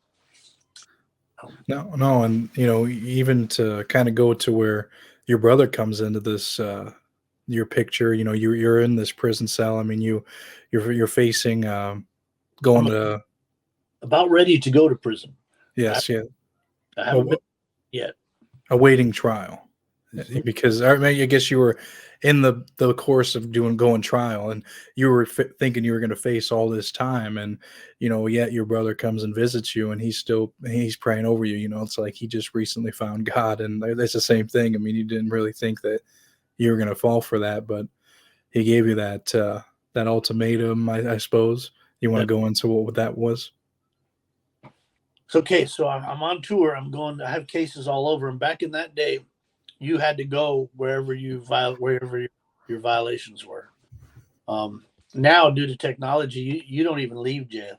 A: No, and even to kind of go to where your brother comes into this, your picture. You're in this prison cell. I mean, you're facing going to
B: about ready to go to prison.
A: Yes, yeah,
B: I haven't been yet.
A: Awaiting trial, because I guess you were in the course of going trial, and you were thinking you were going to face all this time, and yet your brother comes and visits you, and he's praying over you. It's like he just recently found God, and that's the same thing. I mean, you didn't really think that you were going to fall for that, but he gave you that ultimatum, I suppose. You want to go into what that was?
B: Okay, so I'm on tour. I have cases all over, and back in that day, you had to go wherever your violations were. Now, due to technology, you don't even leave jail.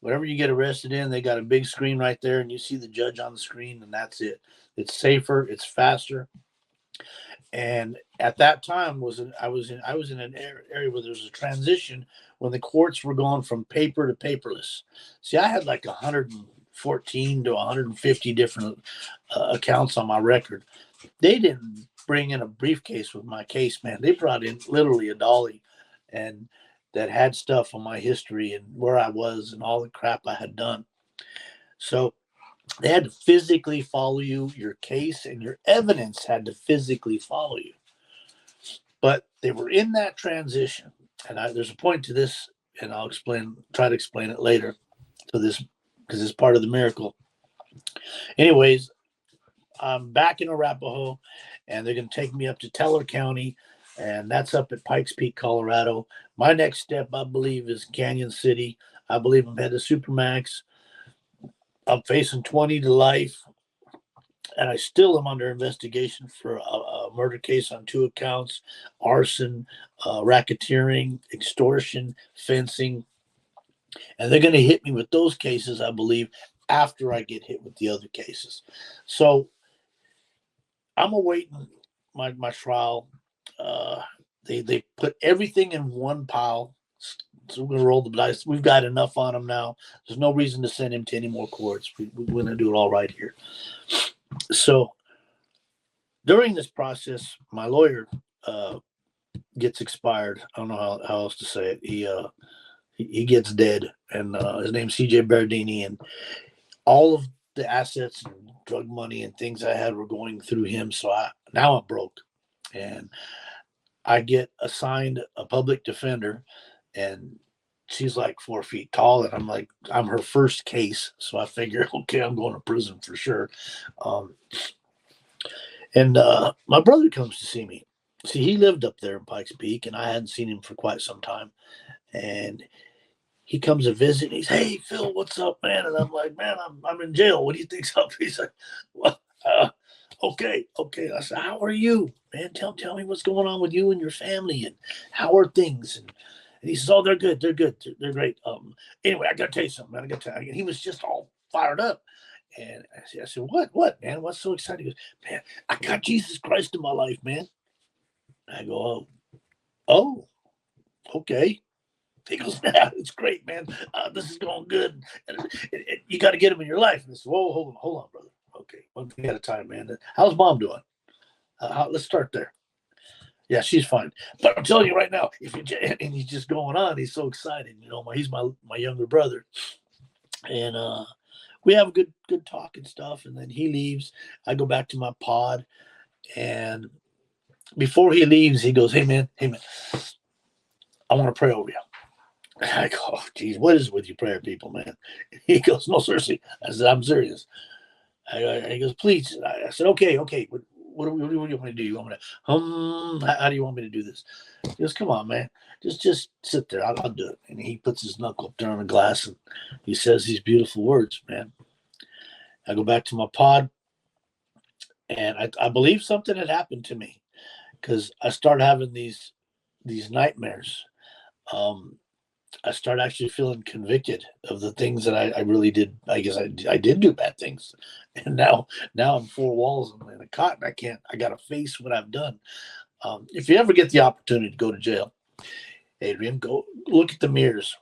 B: Whatever you get arrested in, they got a big screen right there, and you see the judge on the screen, and that's it. It's safer, it's faster. And at that time, I was in an area where there was a transition when the courts were going from paper to paperless. See, I had like 114 to 150 different accounts on my record. They didn't bring in a briefcase with my case, man. They brought in literally a dolly, and that had stuff on my history and where I was and all the crap I had done. So they had to physically follow you. Your case and your evidence had to physically follow you. But they were in that transition. And there's a point to this, and I'll try to explain it later to this, because it's part of the miracle. Anyways, I'm back in Arapahoe, and they're going to take me up to Teller County, and that's up at Pikes Peak, Colorado. My next step, I believe, is Canyon City. I believe I'm headed to Supermax. I'm facing 20 to life, and I still am under investigation for a murder case on 2 accounts: arson, racketeering, extortion, fencing. And they're going to hit me with those cases, I believe, after I get hit with the other cases. So I'm awaiting my trial. They put everything in one pile. So we're going to roll the dice. We've got enough on him now. There's no reason to send him to any more courts. We're going to do it all right here. So during this process, my lawyer gets expired. I don't know how else to say it. He gets dead, and his name's CJ Bardini, and all of the assets and drug money and things I had were going through him. So now I'm broke, and I get assigned a public defender, and she's like 4 feet tall, and I'm her first case. So I figure, okay, I'm going to prison for sure. And my brother comes to see me. See, he lived up there in Pikes Peak, and I hadn't seen him for quite some time. And he comes to visit, and he's, hey, Phil, what's up, man? And I'm like, man, I'm in jail. What do you think's up? He's like, well, okay. I said, how are you, man? Tell me what's going on with you and your family, and how are things? And he says, oh, they're good. They're great. Anyway, I got to tell you something, man. And he was just all fired up. And I said, what, man? What's so exciting? He goes, man, I got Jesus Christ in my life, man. I go, oh, okay. He goes, nah, it's great, man. This is going good. And you got to get him in your life. And I said, whoa, hold on, brother. Okay, one thing at a time, man. How's mom doing? Let's start there. Yeah, she's fine. But I'm telling you right now, and he's just going on. He's so excited. He's my younger brother. And we have a good talk and stuff. And then he leaves. I go back to my pod, and before he leaves, he goes, hey man, I want to pray over you. I go, oh, geez, what is it with you prayer people, man? He goes, no, seriously. I said, I'm serious. He goes, please. I said, okay. What do you want me to do? You want me to how do you want me to do this? He goes, come on, man. Just sit there. I'll do it. And he puts his knuckle up there on the glass and he says these beautiful words, man. I go back to my pod, and I believe something had happened to me because I started having these nightmares. I started actually feeling convicted of the things that I really did. I guess I did do bad things, and now I'm four walls and in a cot, and I got to face what I've done. If you ever get the opportunity to go to jail, Adrian, go look at the mirrors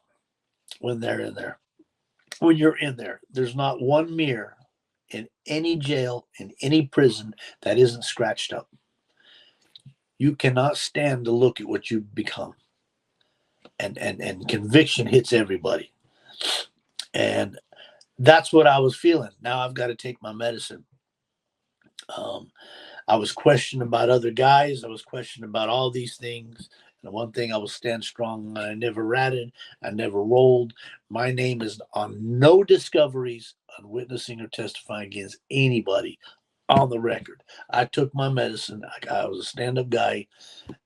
B: when they're in there. When you're in there, there's not one mirror in any jail, in any prison, that isn't scratched up. You cannot stand to look at what you've become. And conviction hits everybody. And that's what I was feeling. Now I've got to take my medicine. I was questioning about other guys. I was questioning about all these things. And the one thing I will stand strong on, I never ratted. I never rolled. My name is on no discoveries on witnessing or testifying against anybody on the record. I took my medicine. I was a stand-up guy.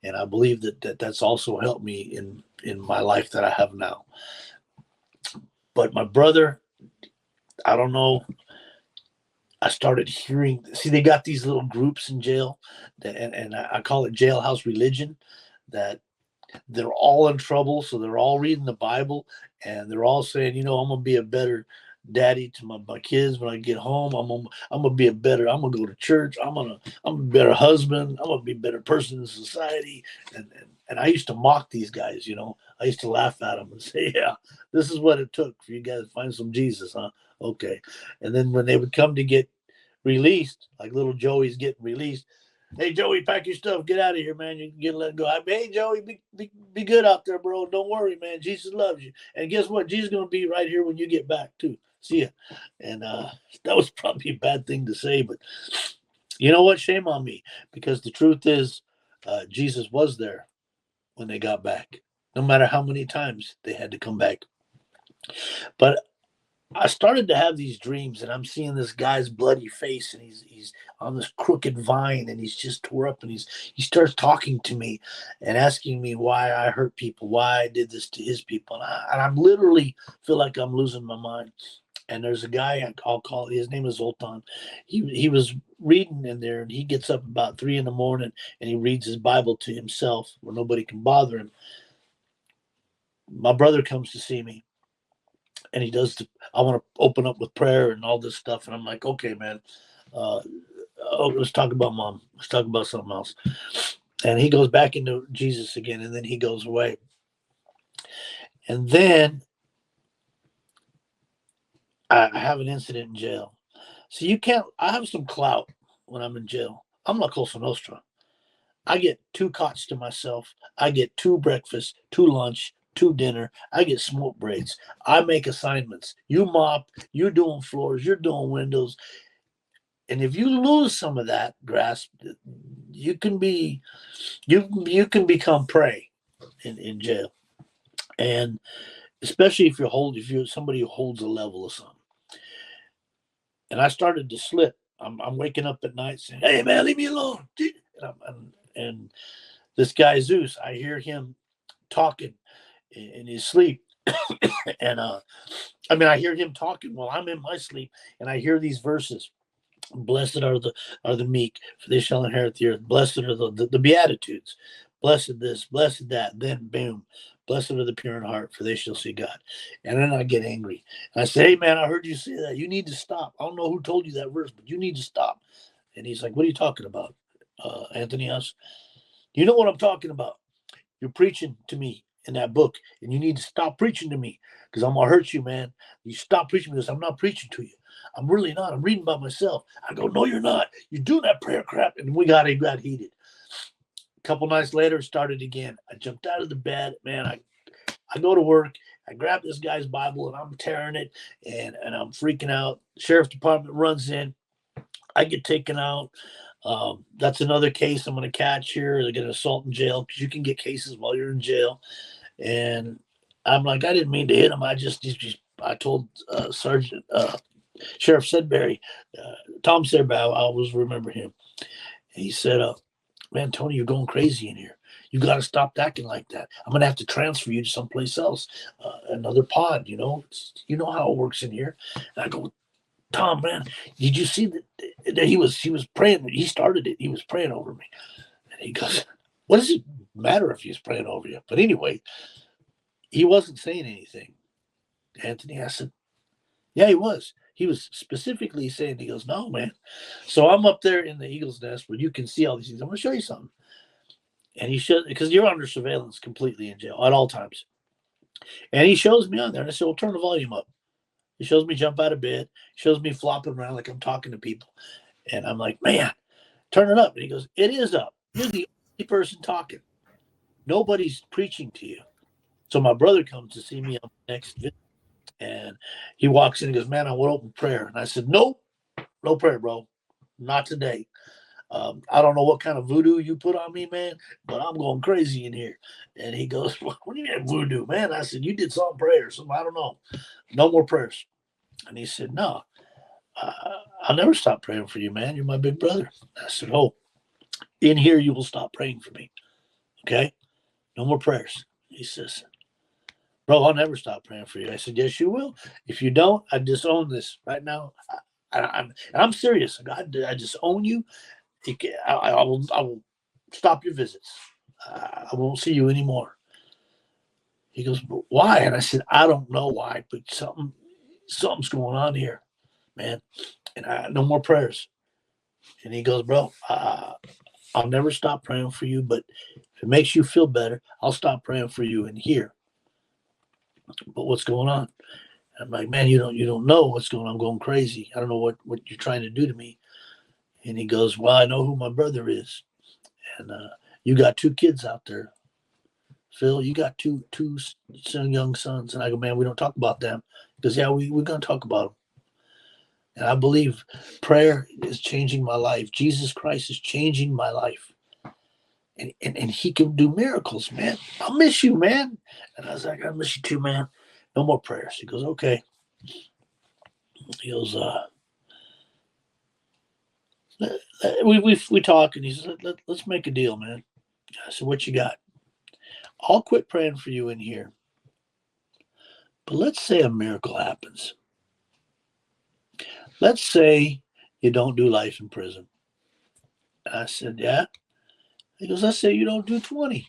B: And I believe that's also helped me in my life that I have now. But my brother, I don't know. I started hearing, see, they got these little groups in jail, and I call it jailhouse religion, that they're all in trouble. So they're all reading the Bible, and they're all saying, I'm going to be a better daddy to my kids when I get home. I'm gonna be I'm gonna go to church. I'm a better husband. I'm gonna be a better person in society. And I used to mock these guys, I used to laugh at them and say, yeah, this is what it took for you guys to find some Jesus, huh? Okay. And then when they would come to get released, like little Joey's getting released, hey Joey, pack your stuff, get out of here, man. You can get let go. Hey Joey, be good out there, bro. Don't worry, man. Jesus loves you. And guess what? Jesus is gonna be right here when you get back too. See ya. And that was probably a bad thing to say, but you know what? Shame on me, because the truth is, Jesus was there when they got back, no matter how many times they had to come back. But I started to have these dreams, and I'm seeing this guy's bloody face, and he's on this crooked vine, and he's just tore up, and he starts talking to me and asking me why I hurt people, why I did this to his people, and I'm literally feel like I'm losing my mind. And there's a guy, I'll call, his name is Zoltan. He was reading in there, and he gets up about 3 a.m. and he reads his Bible to himself where nobody can bother him. My brother comes to see me, and he does. I want to open up with prayer and all this stuff, and I'm like, okay, man. Let's talk about mom. Let's talk about something else. And he goes back into Jesus again, and then he goes away. And then I have an incident in jail. So I have some clout when I'm in jail. I'm La Cosa Nostra. I get 2 cots to myself. I get 2 breakfasts, 2 lunch, 2 dinner. I get smoke breaks. I make assignments. You mop, you're doing floors, you're doing windows. And if you lose some of that grasp, you can become prey in jail. And especially if you're somebody who holds a level of something. And I started to slip. I'm waking up at night saying, hey man, leave me alone. And this guy Zeus, I hear him talking in his sleep. And I hear him talking while I'm in my sleep, and I hear these verses. Blessed are the meek, for they shall inherit the earth. Blessed are the Beatitudes. Blessed this, blessed that. Then boom, blessed are the pure in heart, for they shall see God. And then I get angry. And I say, hey man, I heard you say that. You need to stop. I don't know who told you that verse, but you need to stop. And he's like, what are you talking about, Anthony? You know what I'm talking about. You're preaching to me in that book, and you need to stop preaching to me, because I'm going to hurt you, man. You stop preaching because I'm not preaching to you. I'm really not. I'm reading by myself. I go, no, you're not. You're doing that prayer crap. And we got heated. A couple nights later, it started again. I jumped out of the bed, man. I go to work, I grab this guy's Bible and I'm tearing it and I'm freaking out. Sheriff's department runs in. I get taken out. That's another case I'm going to catch here. They get an assault in jail because you can get cases while you're in jail. And I'm like, I didn't mean to hit him. I told Sheriff Sedbury, Tom Sedbury, I always remember him. And he said, man, Tony, you're going crazy in here. You got to stop acting like that. I'm going to have to transfer you to someplace else, another pod, you know how it works in here. And I go, Tom, man, did you see that he was praying? He started it. He was praying over me. And he goes, what does it matter if he's praying over you? But anyway, he wasn't saying anything. Anthony, I said, yeah, he was. He was specifically saying, he goes, no, man. So I'm up there in the eagle's nest where you can see all these things. I'm going to show you something. And he shows, because you're under surveillance completely in jail at all times. And he shows me on there. And I said, well, turn the volume up. He shows me jump out of bed. He shows me flopping around like I'm talking to people. And I'm like, man, turn it up. And he goes, it is up. You're the only person talking. Nobody's preaching to you. So my brother comes to see me on the next visit. And he walks in and goes, man, I want open prayer. And I said, nope, no prayer, bro. Not today. I don't know what kind of voodoo you put on me, man, but I'm going crazy in here. And he goes, what do you mean voodoo, man? I said, you did some prayers. I don't know. No more prayers. And he said, no, I'll never stop praying for you, man. You're my big brother. I said, oh, in here you will stop praying for me. Okay? No more prayers. He says, bro, I'll never stop praying for you. I said, yes, you will. If you don't, I disown this right now. I'm serious. I disown you. I will stop your visits. I won't see you anymore. He goes, but why? And I said, I don't know why, but something's going on here, man. And no more prayers. And he goes, bro, I'll never stop praying for you, but if it makes you feel better, I'll stop praying for you in here. But what's going on? I'm like, man, you don't know what's going on. I'm going crazy. I don't know what you're trying to do to me. And he goes, well, I know who my brother is. And you got 2 kids out there. Phil, you got two young sons. And I go, man, we don't talk about them. Because, yeah, we're going to talk about them. And I believe prayer is changing my life. Jesus Christ is changing my life. And he can do miracles, man. I'll miss you, man. And I was like, I miss you too, man. No more prayers. He goes, okay. He goes, we talk, and he says, let's make a deal, man. I said, what you got? I'll quit praying for you in here. But let's say a miracle happens. Let's say you don't do life in prison. And I said, yeah. He goes, let's say you don't do 20.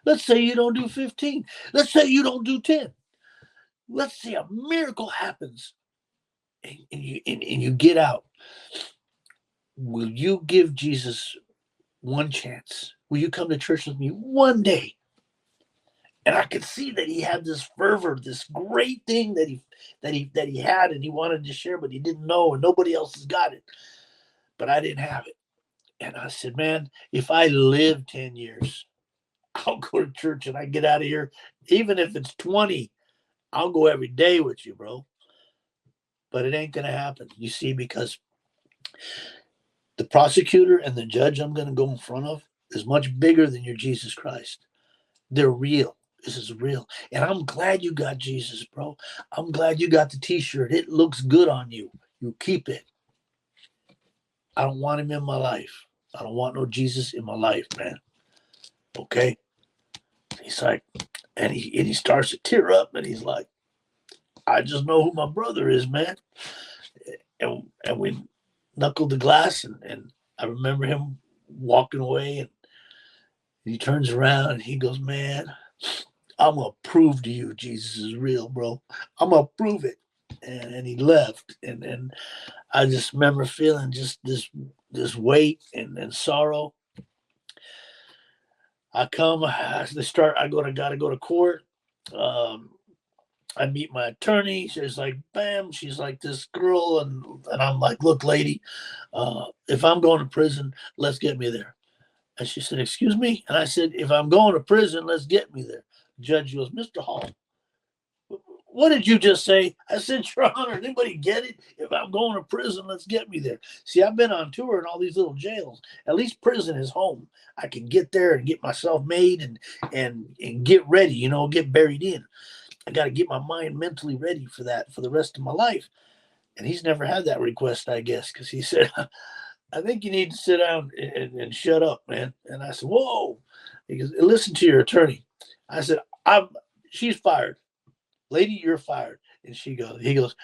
B: Let's say you don't do 15. Let's say you don't do 10. Let's say a miracle happens and you get out. Will you give Jesus one chance? Will you come to church with me one day? And I could see that he had this fervor, this great thing that he had and he wanted to share, but he didn't know and nobody else has got it. But I didn't have it. And I said, man, if I live 10 years, I'll go to church and I get out of here. Even if it's 20, I'll go every day with you, bro. But it ain't going to happen, you see, because the prosecutor and the judge I'm going to go in front of is much bigger than your Jesus Christ. They're real. This is real. And I'm glad you got Jesus, bro. I'm glad you got the t-shirt. It looks good on you. You keep it. I don't want him in my life. I don't want no Jesus in my life, man. Okay? He's like, and he starts to tear up, and he's like, I just know who my brother is, man. And we knuckled the glass, and I remember him walking away, and he turns around, and he goes, man, I'm going to prove to you Jesus is real, bro. I'm going to prove it. And he left, and I just remember feeling just this weight and sorrow. I got to go to court. I meet my attorney. She's like, bam. She's like this girl. And I'm like, look, lady, if I'm going to prison, let's get me there. And she said, excuse me? And I said, if I'm going to prison, let's get me there. The judge goes, Mr. Hall, what did you just say? I said, Your Honor, anybody get it? If I'm going to prison, let's get me there. See, I've been on tour in all these little jails. At least prison is home. I can get there and get myself made and get ready, get buried in. I got to get my mind mentally ready for that for the rest of my life. And he's never had that request, I guess, because he said, I think you need to sit down and shut up, man. And I said, whoa. He goes, listen to your attorney. I said, she's fired. Lady, you're fired. And he goes,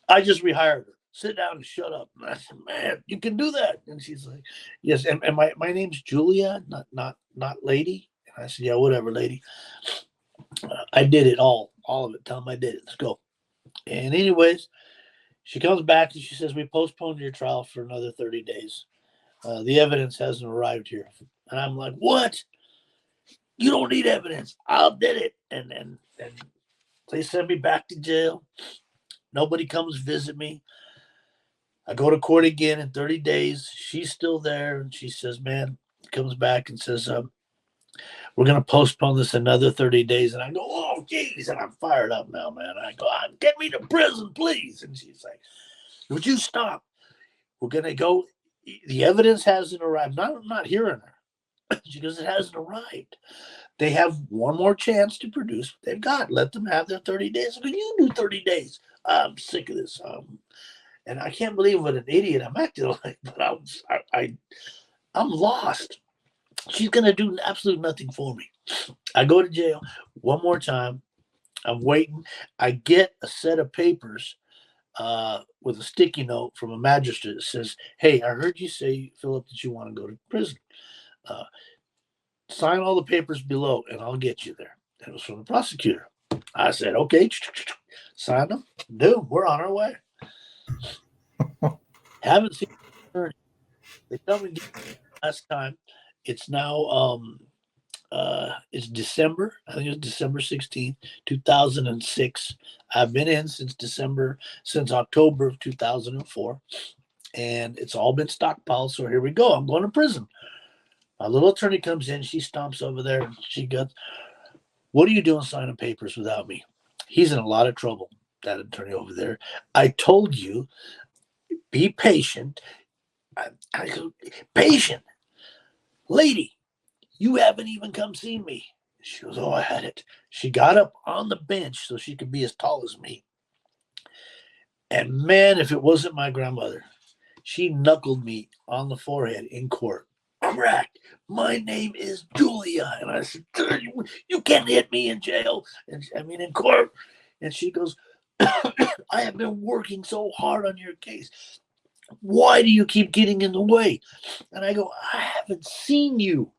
B: I just rehired her. Sit down and shut up. And I said, man, you can do that. And she's like, yes. And my name's Julia, not lady. And I said, yeah, whatever, lady. I did it all of it. Tell him I did it. Let's go. And anyways, she comes back and she says, we postponed your trial for another 30 days. The evidence hasn't arrived here. And I'm like, what? You don't need evidence. I did it. And they send me back to jail. Nobody comes visit me. I go to court again in 30 days. She's still there. And she says, man, comes back and says, we're going to postpone this another 30 days. And I go, oh, geez. And I'm fired up now, man. I go, get me to prison, please. And she's like, would you stop? We're going to go. The evidence hasn't arrived. I'm not hearing her. She goes, it hasn't arrived. They have one more chance to produce what they've got. Let them have their 30 days. I go, you do 30 days. I'm sick of this. And I can't believe what an idiot I'm acting like, but I'm lost. She's going to do absolutely nothing for me. I go to jail one more time. I'm waiting. I get a set of papers with a sticky note from a magistrate that says, hey, I heard you say, Philip, that you want to go to prison. Sign all the papers below and I'll get you there. And it was from the prosecutor. I said, okay, sign them. Dude, we're on our way. Haven't seen the attorney. They tell me last time. It's now it's December. I think it was December 16th, 2006. I've been in since October of 2004. And it's all been stockpiled. So here we go. I'm going to prison. My little attorney comes in. She stomps over there. And she goes, what are you doing signing papers without me? He's in a lot of trouble, that attorney over there. I told you, be patient. I go, patient? Lady, you haven't even come see me. She goes, oh, I had it. She got up on the bench so she could be as tall as me. And man, if it wasn't my grandmother, she knuckled me on the forehead in court. Correct. My name is Julia. And I said, you can't hit me in jail. And in court. And she goes, I have been working so hard on your case. Why do you keep getting in the way? And I go, I haven't seen you.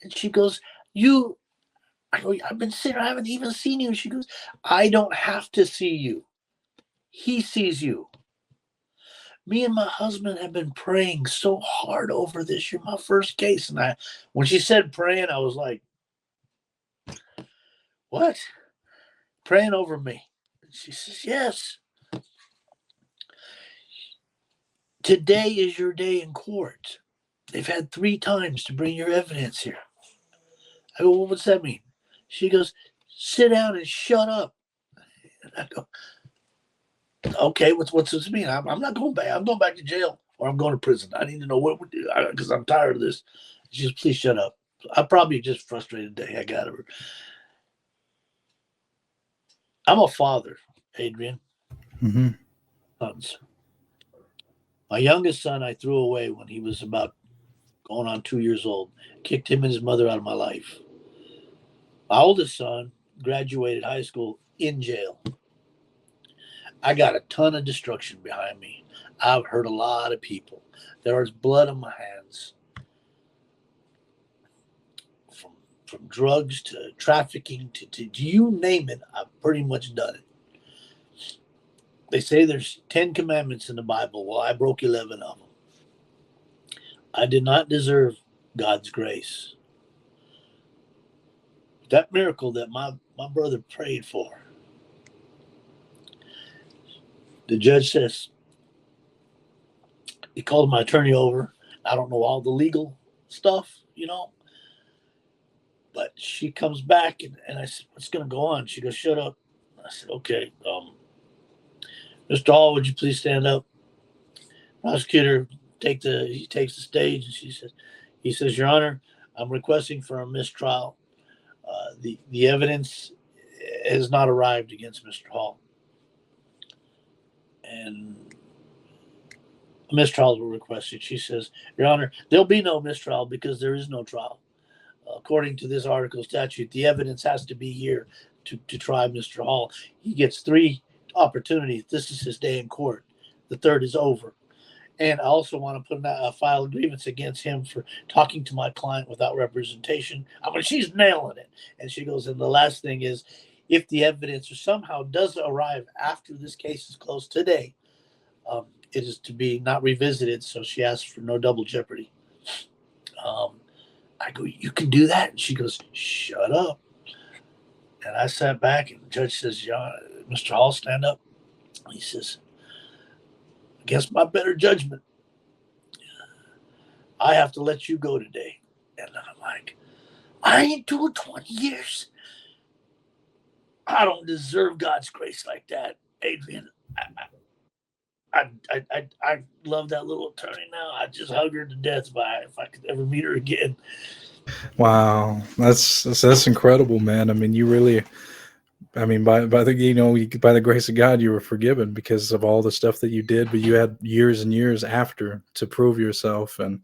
B: And she goes, I go, I've been sitting, I haven't even seen you. And she goes, I don't have to see you. He sees you. Me and my husband have been praying so hard over this. You're my first case. And when she said praying, I was like, what? Praying over me. And she says, yes. Today is your day in court. They've had 3 times to bring your evidence here. I go, well, what's that mean? She goes, sit down and shut up. And I go, okay, what's this mean? I'm not going back. I'm going back to jail or I'm going to prison. I need to know what we do because I'm tired of this. She goes, please shut up. I'm probably just frustrated the heck out of her. I'm a father, Adrian.
A: Mm-hmm.
B: Sons. My youngest son I threw away when he was about going on 2 years old. Kicked him and his mother out of my life. My oldest son graduated high school in jail. I got a ton of destruction behind me. I've hurt a lot of people. There is blood on my hands. From drugs to trafficking to you name it, I've pretty much done it. They say there's 10 commandments in the Bible. Well, I broke 11 of them. I did not deserve God's grace. That miracle that my brother prayed for, the judge says, he called my attorney over. I don't know all the legal stuff, but she comes back and I said, what's going to go on? She goes, shut up. I said, okay, Mr. Hall, would you please stand up? Prosecutor he takes the stage, and he says, Your Honor, I'm requesting for a mistrial. The evidence has not arrived against Mr. Hall, and mistrials were requested. She says, Your Honor, there'll be no mistrial because there is no trial. According to this article statute, the evidence has to be here to try Mr. Hall. He gets 3 opportunities. This is his day in court. The third is over. And I also want to put a file a grievance against him for talking to my client without representation. I mean, she's nailing it. And she goes, and the last thing is, if the evidence somehow does arrive after this case is closed today, it is to be not revisited. So she asks for no double jeopardy. I go, you can do that? And she goes, shut up. And I sat back, and the judge says, yeah, Mr. Hall, stand up. He says, against my better judgment, I have to let you go today. And I'm like, I ain't doing 20 years. I don't deserve God's grace like that, Adrian. I love that little attorney now. I just hug her to death if I could ever meet her again.
A: Wow, that's incredible, man. I mean, you really, I mean, by the by the grace of God, you were forgiven because of all the stuff that you did. But you had years and years after to prove yourself, and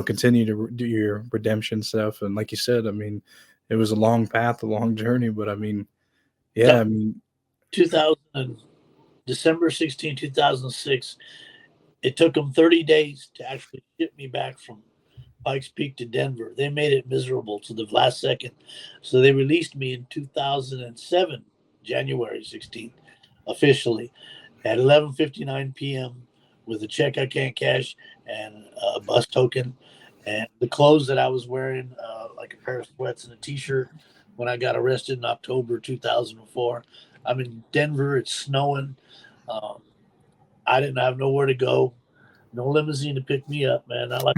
A: continue to do your redemption stuff. And like you said, I mean, it was a long path, a long journey. But I mean, yeah, I mean,
B: 2000 December 16, 2006. It took them 30 days to actually ship me back from Pikes Peak to Denver. They made it miserable to the last second. So they released me in 2007, January 16th, officially at 11:59 p.m. with a check I can't cash and a bus token and the clothes that I was wearing, like a pair of sweats and a t-shirt when I got arrested in October 2004. I'm in Denver. It's snowing. Um, I didn't have nowhere to go. No limousine to pick me up, man. I like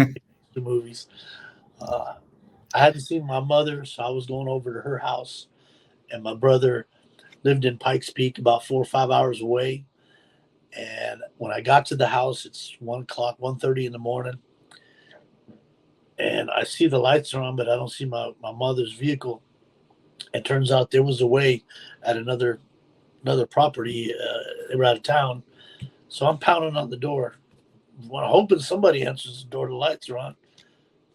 B: the movies. Uh, I hadn't seen my mother, so I was going over to her house, and my brother lived in Pikes Peak, about 4 or 5 hours away. And when I got to the house, it's 1:00, 1:30 in the morning, and I see the lights are on, but I don't see my mother's vehicle. It turns out there was a way at another property. They were out of town, so I'm pounding on the door, hoping somebody answers the door. The lights are on.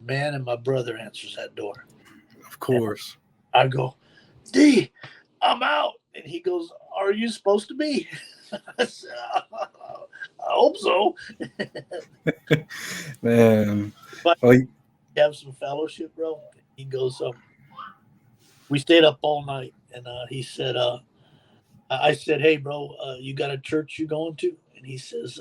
B: Man, and my brother answers that door.
A: of course.
B: I go, D, I'm out. And he goes, are you supposed to be? I said, I hope so.
A: Man,
B: But
A: well,
B: have some fellowship, bro. He goes, we stayed up all night. And he said, I said, hey, bro, you got a church you going to? And he says,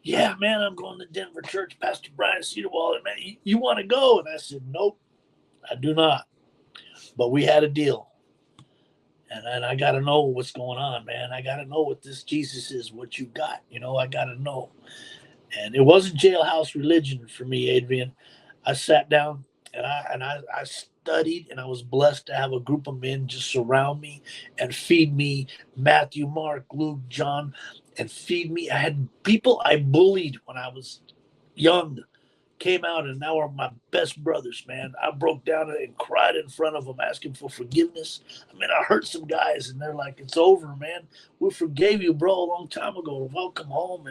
B: yeah, man, I'm going to Denver church. Pastor Brian Cedarwald, man, you want to go? And I said, nope, I do not. But we had a deal. And I got to know what's going on, man. I got to know what this Jesus is, what you got. I got to know. And it wasn't jailhouse religion for me, Adrian. I sat down and I studied, and I was blessed to have a group of men just surround me and feed me Matthew, Mark, Luke, John, and feed me. I had people I bullied when I was young came out and now are my best brothers, man. I broke down and cried in front of them asking for forgiveness. I mean, I hurt some guys and they're like, it's over, man. We forgave you, bro, a long time ago. Welcome home.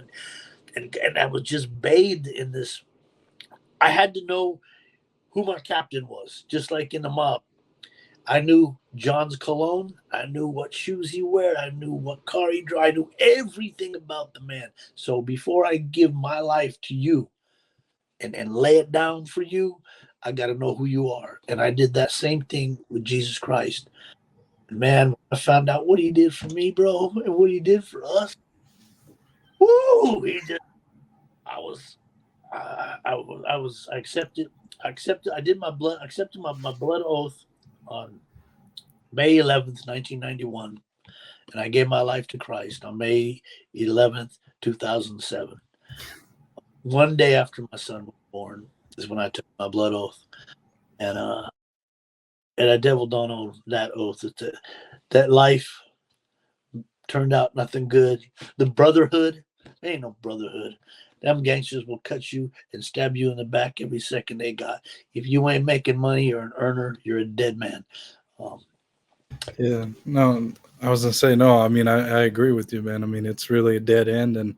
B: And I was just bathed in this. I had to know who my captain was, just like in the mob. I knew John's cologne. I knew what shoes he wore. I knew what car he drove. I knew everything about the man. So before I give my life to you, and lay it down for you, I got to know who you are. And I did that same thing with Jesus Christ. Man, I found out what he did for me, bro, and what he did for us. Woo! I accepted. I did my blood. I accepted my blood oath on May 11th, 1991, and I gave my life to Christ on May 11th, 2007. One day after my son was born is when I took my blood oath, and I devil don't owe that oath. That life turned out nothing good. The brotherhood, there ain't no brotherhood. Them gangsters will cut you and stab you in the back every second they got. If you ain't making money, you're an earner. You're a dead man. Um,
A: Yeah, no, I was gonna say no. I mean, I agree with you, man. I mean, it's really a dead end, and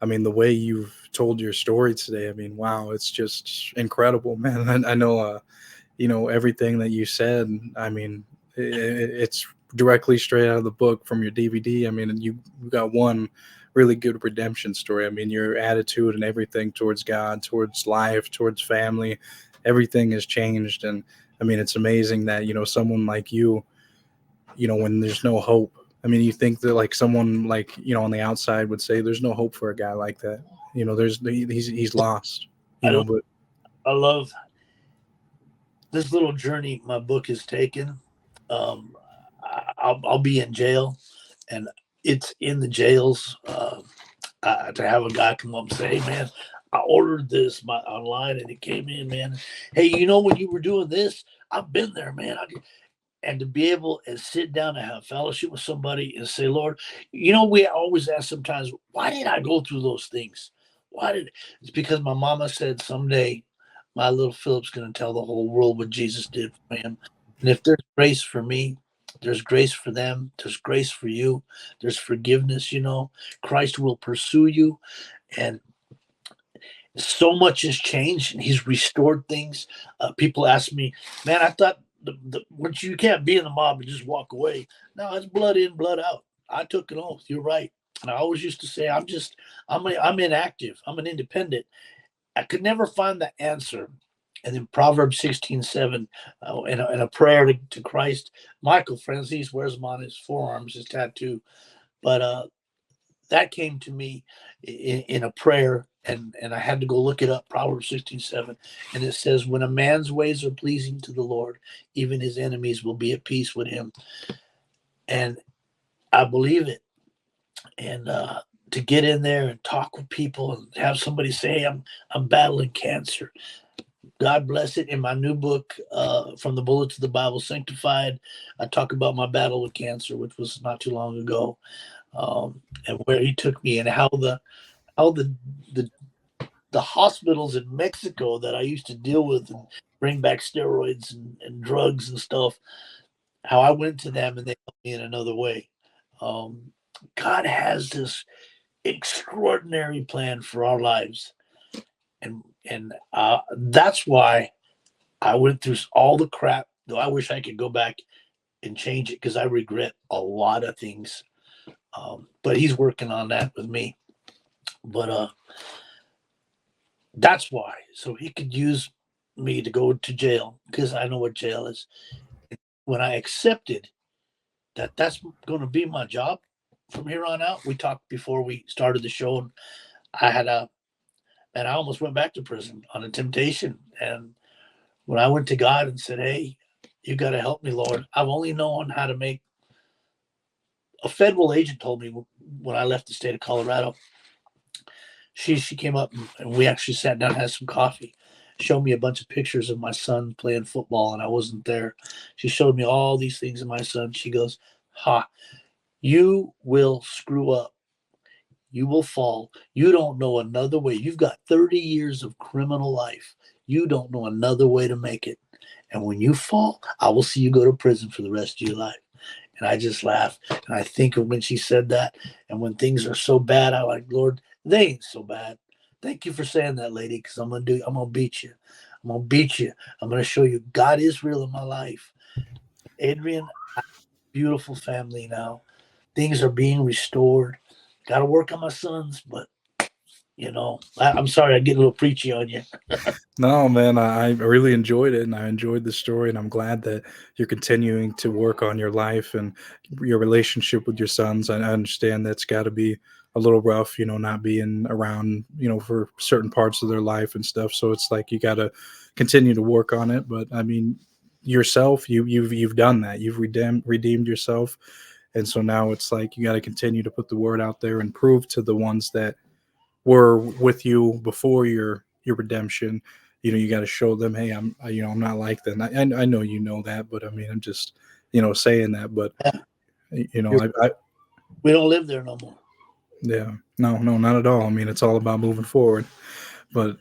A: I mean, the way you've told your story today, I mean, wow, it's just incredible, man. I know, everything that you said. I mean, it's directly straight out of the book from your DVD. I mean, and you got one really good redemption story. I mean, your attitude and everything towards God, towards life, towards family, everything has changed, and I mean, it's amazing that someone like you, when there's no hope. I mean, you think that like someone like on the outside would say, "There's no hope for a guy like that." He's lost.
B: I love,
A: But
B: I love this little journey my book has taken. I'll be in jail, and it's in the jails to have a guy come up and say, "Hey, man, I ordered this online and it came in, man. Hey, when you were doing this, I've been there, man." And to be able to sit down and have fellowship with somebody and say, "Lord, we always ask sometimes, why did I go through those things? It's because my mama said someday my little Philip's going to tell the whole world what Jesus did for him. And if there's grace for me, there's grace for them. There's grace for you. There's forgiveness. Christ will pursue you. And so much has changed, and he's restored things. People ask me, man, I thought once you can't be in the mob and just walk away. No, it's blood in, blood out. I took an oath. You're right. And I always used to say, I'm inactive. I'm an independent. I could never find the answer. And then Proverbs 16:7, in a prayer to Christ, Michael Franzese wears him on his forearms, his tattoo. But that came to me in a prayer, and I had to go look it up, Proverbs 16:7. And it says, when a man's ways are pleasing to the Lord, even his enemies will be at peace with him. And I believe it. And to get in there and talk with people and have somebody say, I'm battling cancer. God bless it. In my new book, From the Bullet to the Bible Sanctified, I talk about my battle with cancer, which was not too long ago, and where he took me, and how the hospitals in Mexico that I used to deal with and bring back steroids and drugs and stuff, how I went to them and they helped me in another way. God has this extraordinary plan for our lives, and that's why I went through all the crap. Though I wish I could go back and change it, because I regret a lot of things. But he's working on that with me. But that's why, so he could use me to go to jail, because I know what jail is. When I accepted that that's going to be my job from here on out, we talked before we started the show, and I almost went back to prison on a temptation. And when I went to God and said, "Hey, you got to help me, Lord. I've only known how to make." A federal agent told me when I left the state of Colorado. She came up and we actually sat down and had some coffee. Showed me a bunch of pictures of my son playing football, and I wasn't there. She showed me all these things of my son. She goes, you will screw up. You will fall. You don't know another way. You've got 30 years of criminal life. You don't know another way to make it. And when you fall, I will see you go to prison for the rest of your life." And I just laugh. And I think of when she said that, and when things are so bad, I like, "Lord, they ain't so bad. Thank you for saying that, lady, because I'm gonna beat you. I'm gonna beat you. I'm gonna show you God is real in my life." Adrian, beautiful family now. Things are being restored. Got to work on my sons, but I'm sorry I get a little preachy on you.
A: no, man, I really enjoyed it, and I enjoyed the story, and I'm glad that you're continuing to work on your life and your relationship with your sons. I understand that's got to be a little rough, not being around, for certain parts of their life and stuff. So it's like you got to continue to work on it. But I mean, yourself, you've done that. You've redeemed yourself, and so now it's like you got to continue to put the word out there and prove to the ones that were with you before your redemption. You got to show them, hey, I'm not like that. I know that, but I mean, I'm just saying that. But
B: Yeah,
A: you know,
B: you're,
A: I
B: We don't live there no more.
A: Yeah. No, not at all. I mean, it's all about moving forward. But,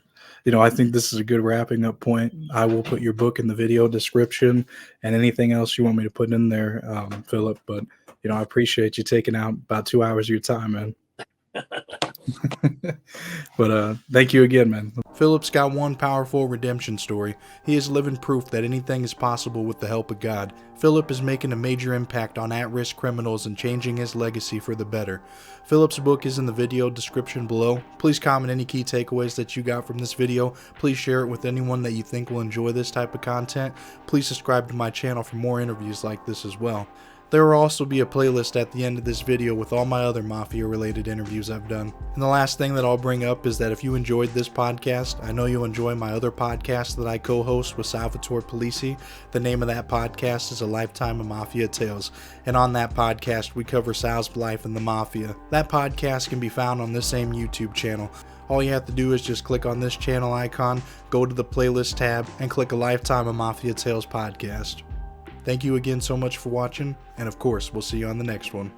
A: I think this is a good wrapping up point. I will put your book in the video description and anything else you want me to put in there, Philip. But, I appreciate you taking out about 2 hours of your time, man. But thank you again, man. Philip's got one powerful redemption story. He is living proof that anything is possible with the help of God. Philip is making a major impact on at-risk criminals and changing his legacy for the better. Philip's book is in the video description below. Please comment any key takeaways that you got from this video. Please share it with anyone that you think will enjoy this type of content. Please subscribe to my channel for more interviews like this as well. There will also be a playlist at the end of this video with all my other Mafia related interviews I've done. And the last thing that I'll bring up is that if you enjoyed this podcast, I know you'll enjoy my other podcast that I co-host with Salvatore Polisi. The name of that podcast is A Lifetime of Mafia Tales. And on that podcast, we cover Sal's life in the Mafia. That podcast can be found on this same YouTube channel. All you have to do is just click on this channel icon, go to the playlist tab, and click A Lifetime of Mafia Tales podcast. Thank you again so much for watching, and of course, we'll see you on the next one.